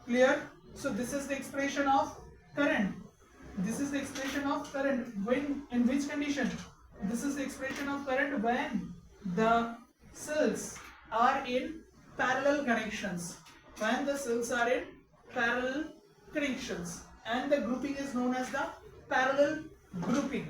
[SPEAKER 1] Clear? So this is the expression of current. This is the expression of current. When, in which condition? This is the expression of current when the cells are in parallel connections. When the cells are in parallel connections, and the grouping is known as the parallel grouping.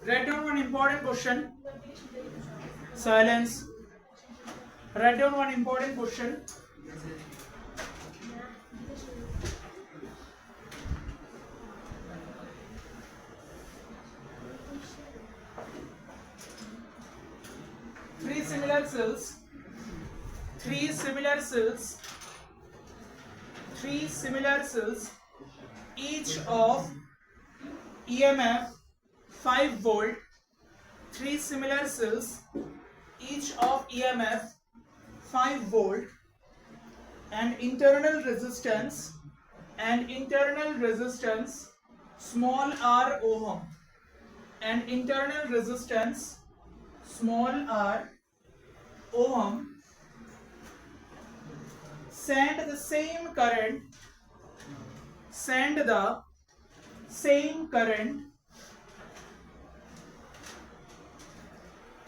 [SPEAKER 1] Write down one important question. Silence. Write down one important question. Three similar cells, each of EMF 5 volt, three similar cells, each of EMF 5 volt, and internal resistance small r ohm, and internal resistance small r ohm, send the same current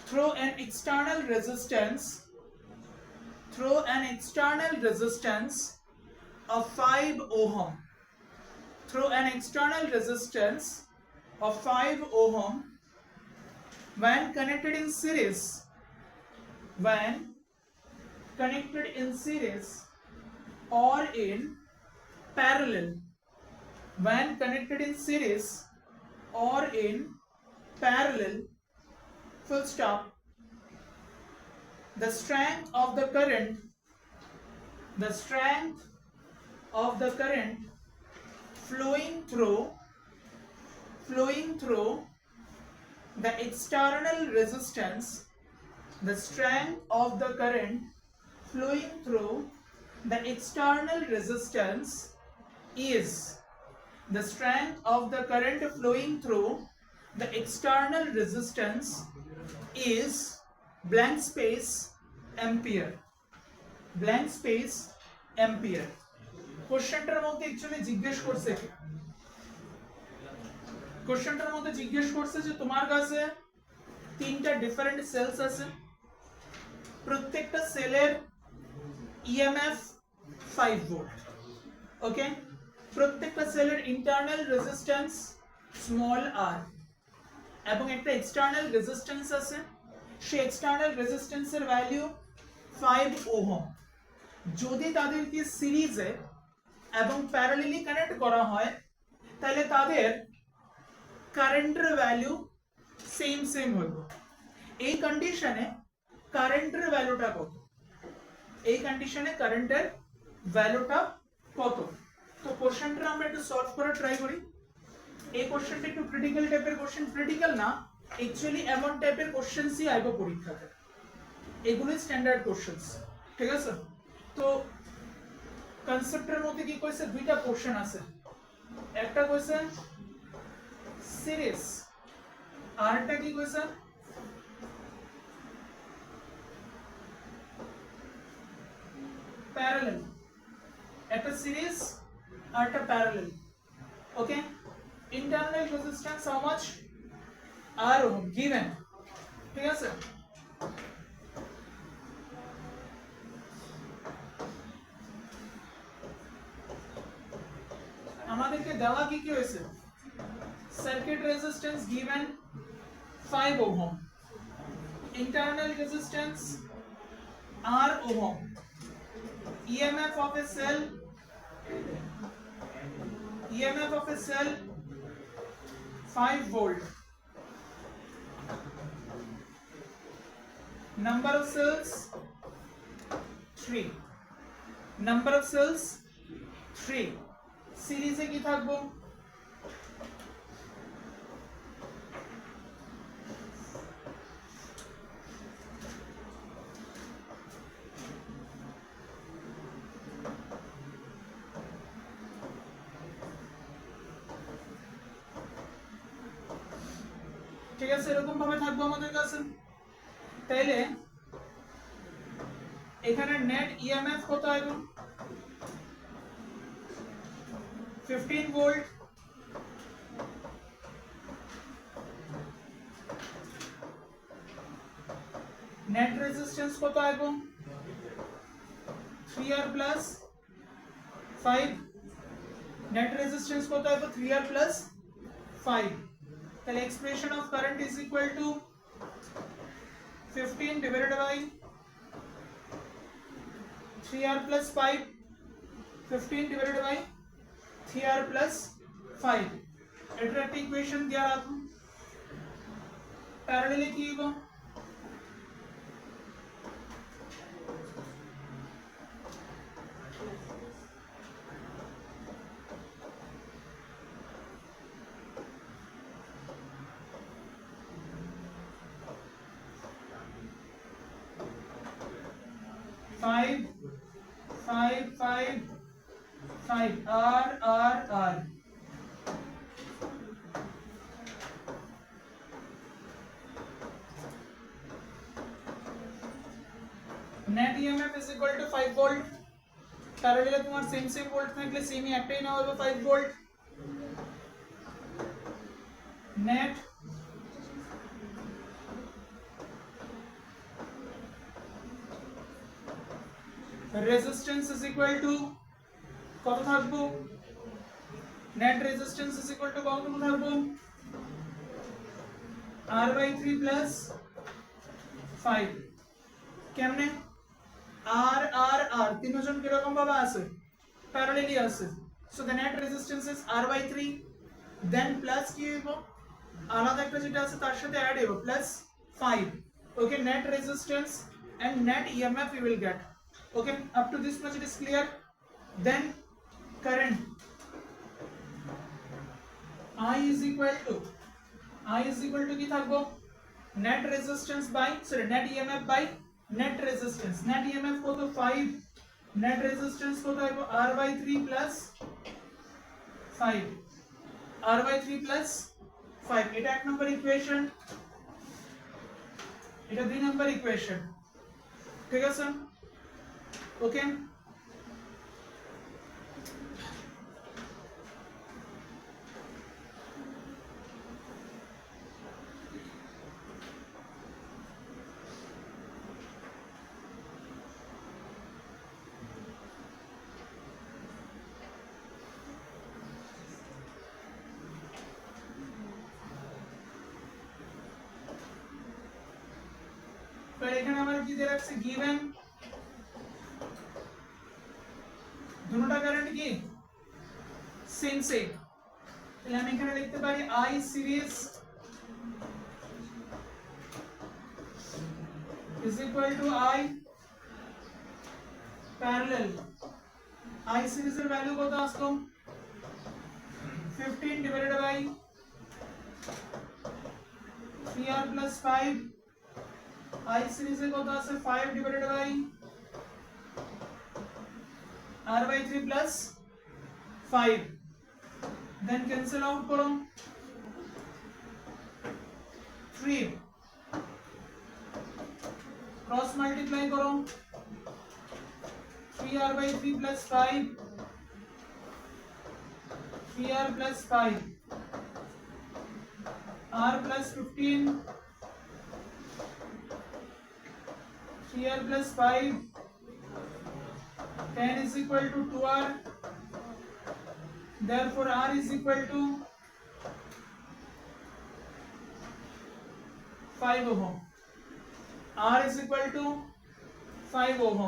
[SPEAKER 1] through an external resistance of 5 ohm, when connected in series or in parallel, full stop. The strength of the current flowing through the external resistance is blank space ampere. কোশ্চেনটার মধ্যে actually জিজ্ঞেস করছে যে তোমার কাছে তিনটা different sales আছে, প্রত্যেকটা সেলের ইএমএফ 5 ভোল্ট, ওকে, প্রত্যেকটা সেলের ইন্টারনাল রেজিস্ট্যান্স স্মল আর এবং একটা এক্সটার্নাল রেজিস্ট্যান্স আছে, সেই এক্সটার্নাল রেজিস্ট্যান্সের ভ্যালু 5 ওহম। যদি তাদেরকে সিরিজে এবং প্যারালালি কানেক্ট করা হয় তাহলে তাদের কারেন্টের ভ্যালু সেম হবে। এই কন্ডিশনে কারেন্টের ভ্যালুটা কত? তো কোশ্চেনটা আমরা একটু সলভ করে ট্রাই করি। এই কোশ্চেনটা একটু ক্রিটিক্যাল টাইপের কোশ্চেন, ক্রিটিক্যাল না অ্যাকচুয়ালি এমন টাইপের কোশ্চেনসই আইবো পরীক্ষাতে, এগুলোই স্ট্যান্ডার্ড কোশ্চেনস, ঠিক আছে? তো কনসেপ্টের মধ্যে কি কইছে, দুইটা কোশ্চেন আছে, একটা কইছে সিরিজ, আরেকটা কি কইছে প্যারালাল। একটা সিরিজ আর একটা parallel, okay. Internal resistance how much, আর ওহম গিভেন, ঠিক আছে? আমাদেরকে দেওয়া কি হয়েছে, circuit resistance given 5 ohm, internal resistance r ohm, EMF of a cell 5 volt, number of cells 3, সিরিজে কি থাকবো, ঠিক আছে? এরকম ভাবে থাকবো আমাদের কাছে। তাইলে এখানে নেট ইএমএফ কত আসবে, 15 ভোল্ট, নেট রেজিস্ট্যান্স কত আসবে 3R প্লাস 5, নেট রেজিস্ট্যান্স কত আসবে 3R প্লাস 5, তাহলে expression of current is equal to 15 divided by 3R plus 5, 15 divided by 3R plus 5. এটা একটা ইকুয়েশন দেওয়া রাখুন। প্যারালালি কি হবে? Five, five, five, five. R. Net EMF is equal to 5 volt. প্যারালালে তোমার সেম ভোল্ট থাকলে সেমই একটাই নেওয়া হবে 5 volt. Net resistance is equal to কত থাকবো? net resistance is equal to কত থাকবো? R/3 plus 5। কেমনে? R তিনজন কি রকম ভাবে আছে? প্যারালালি আছে। so the net resistance is R/3 then plus কি হইব? আলাদা একটা যেটা আছে তার সাথে অ্যাড হইব plus 5। okay, net resistance and net EMF we will get. okay, up to this much it is clear. Then current I is equal to কি থাকবো? net resistance by net EMF by net resistance. net EMF কত? 5, net resistance কত হইব? R/3 plus 5, R/3 plus 5। এটা এক নম্বর equation, এটা দুই নম্বর equation, ঠিক আছে? ওকে, এখানে আমার কি দিয়ে রাখছে? গিভেন দুটোটা কারেন্ট কি সেম। তাহলে আমি এখানে লিখতে পারি I series is equal to I parallel। I series এর ভ্যালু কত আসলো? 15 divided by 3R plus 5। I series এর কত আছে? 5 divided by R/3 plus 5। then cancel out করো 3 cross multiply করো 3R/3 plus 5, 3R plus 5, R plus 15, 3R plus 5, 10 is equal to 2R. Therefore R is equal to 5 ohm. R is equal to 5 ohm.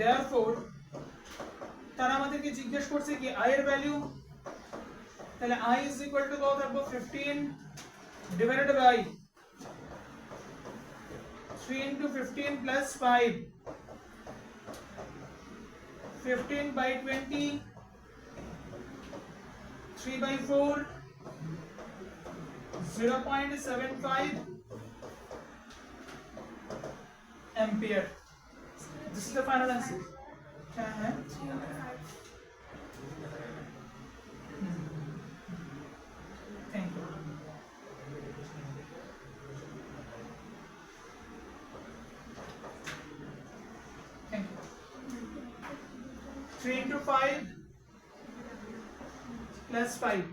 [SPEAKER 1] Therefore তারা আমাদেরকে জিজ্ঞেস করছে কি I এর value. তাহলে I is equal to কত থাকবে? 15 divided by 3 into 15 plus 5, 15 by 20, 3 by 4, 0.75 ampere. This is the final answer. Thank you. Thank you. 3 into 5 plus 5.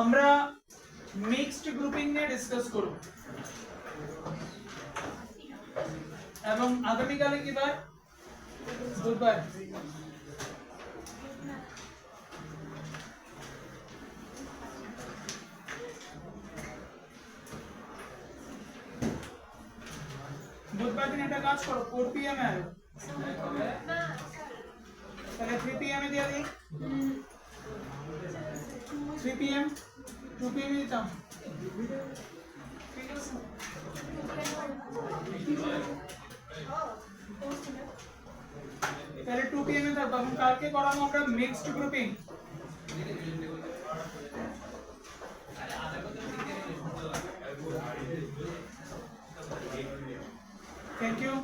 [SPEAKER 1] আমরা মিক্সড গ্রুপিং নিয়ে ডিসকাস করব এবং আগামীকালে কি বার বুধবার বুধবার দিন একটা কাজ করো 4 PM এ আলো তাহলে 3 PM এ দিয়ে দিই 3 PM 2 PM এ দিতাম তাহলে 2 PM এ থাকবো এবং কালকে করাবো আমরা মিক্সড গ্রুপিং থ্যাংক ইউ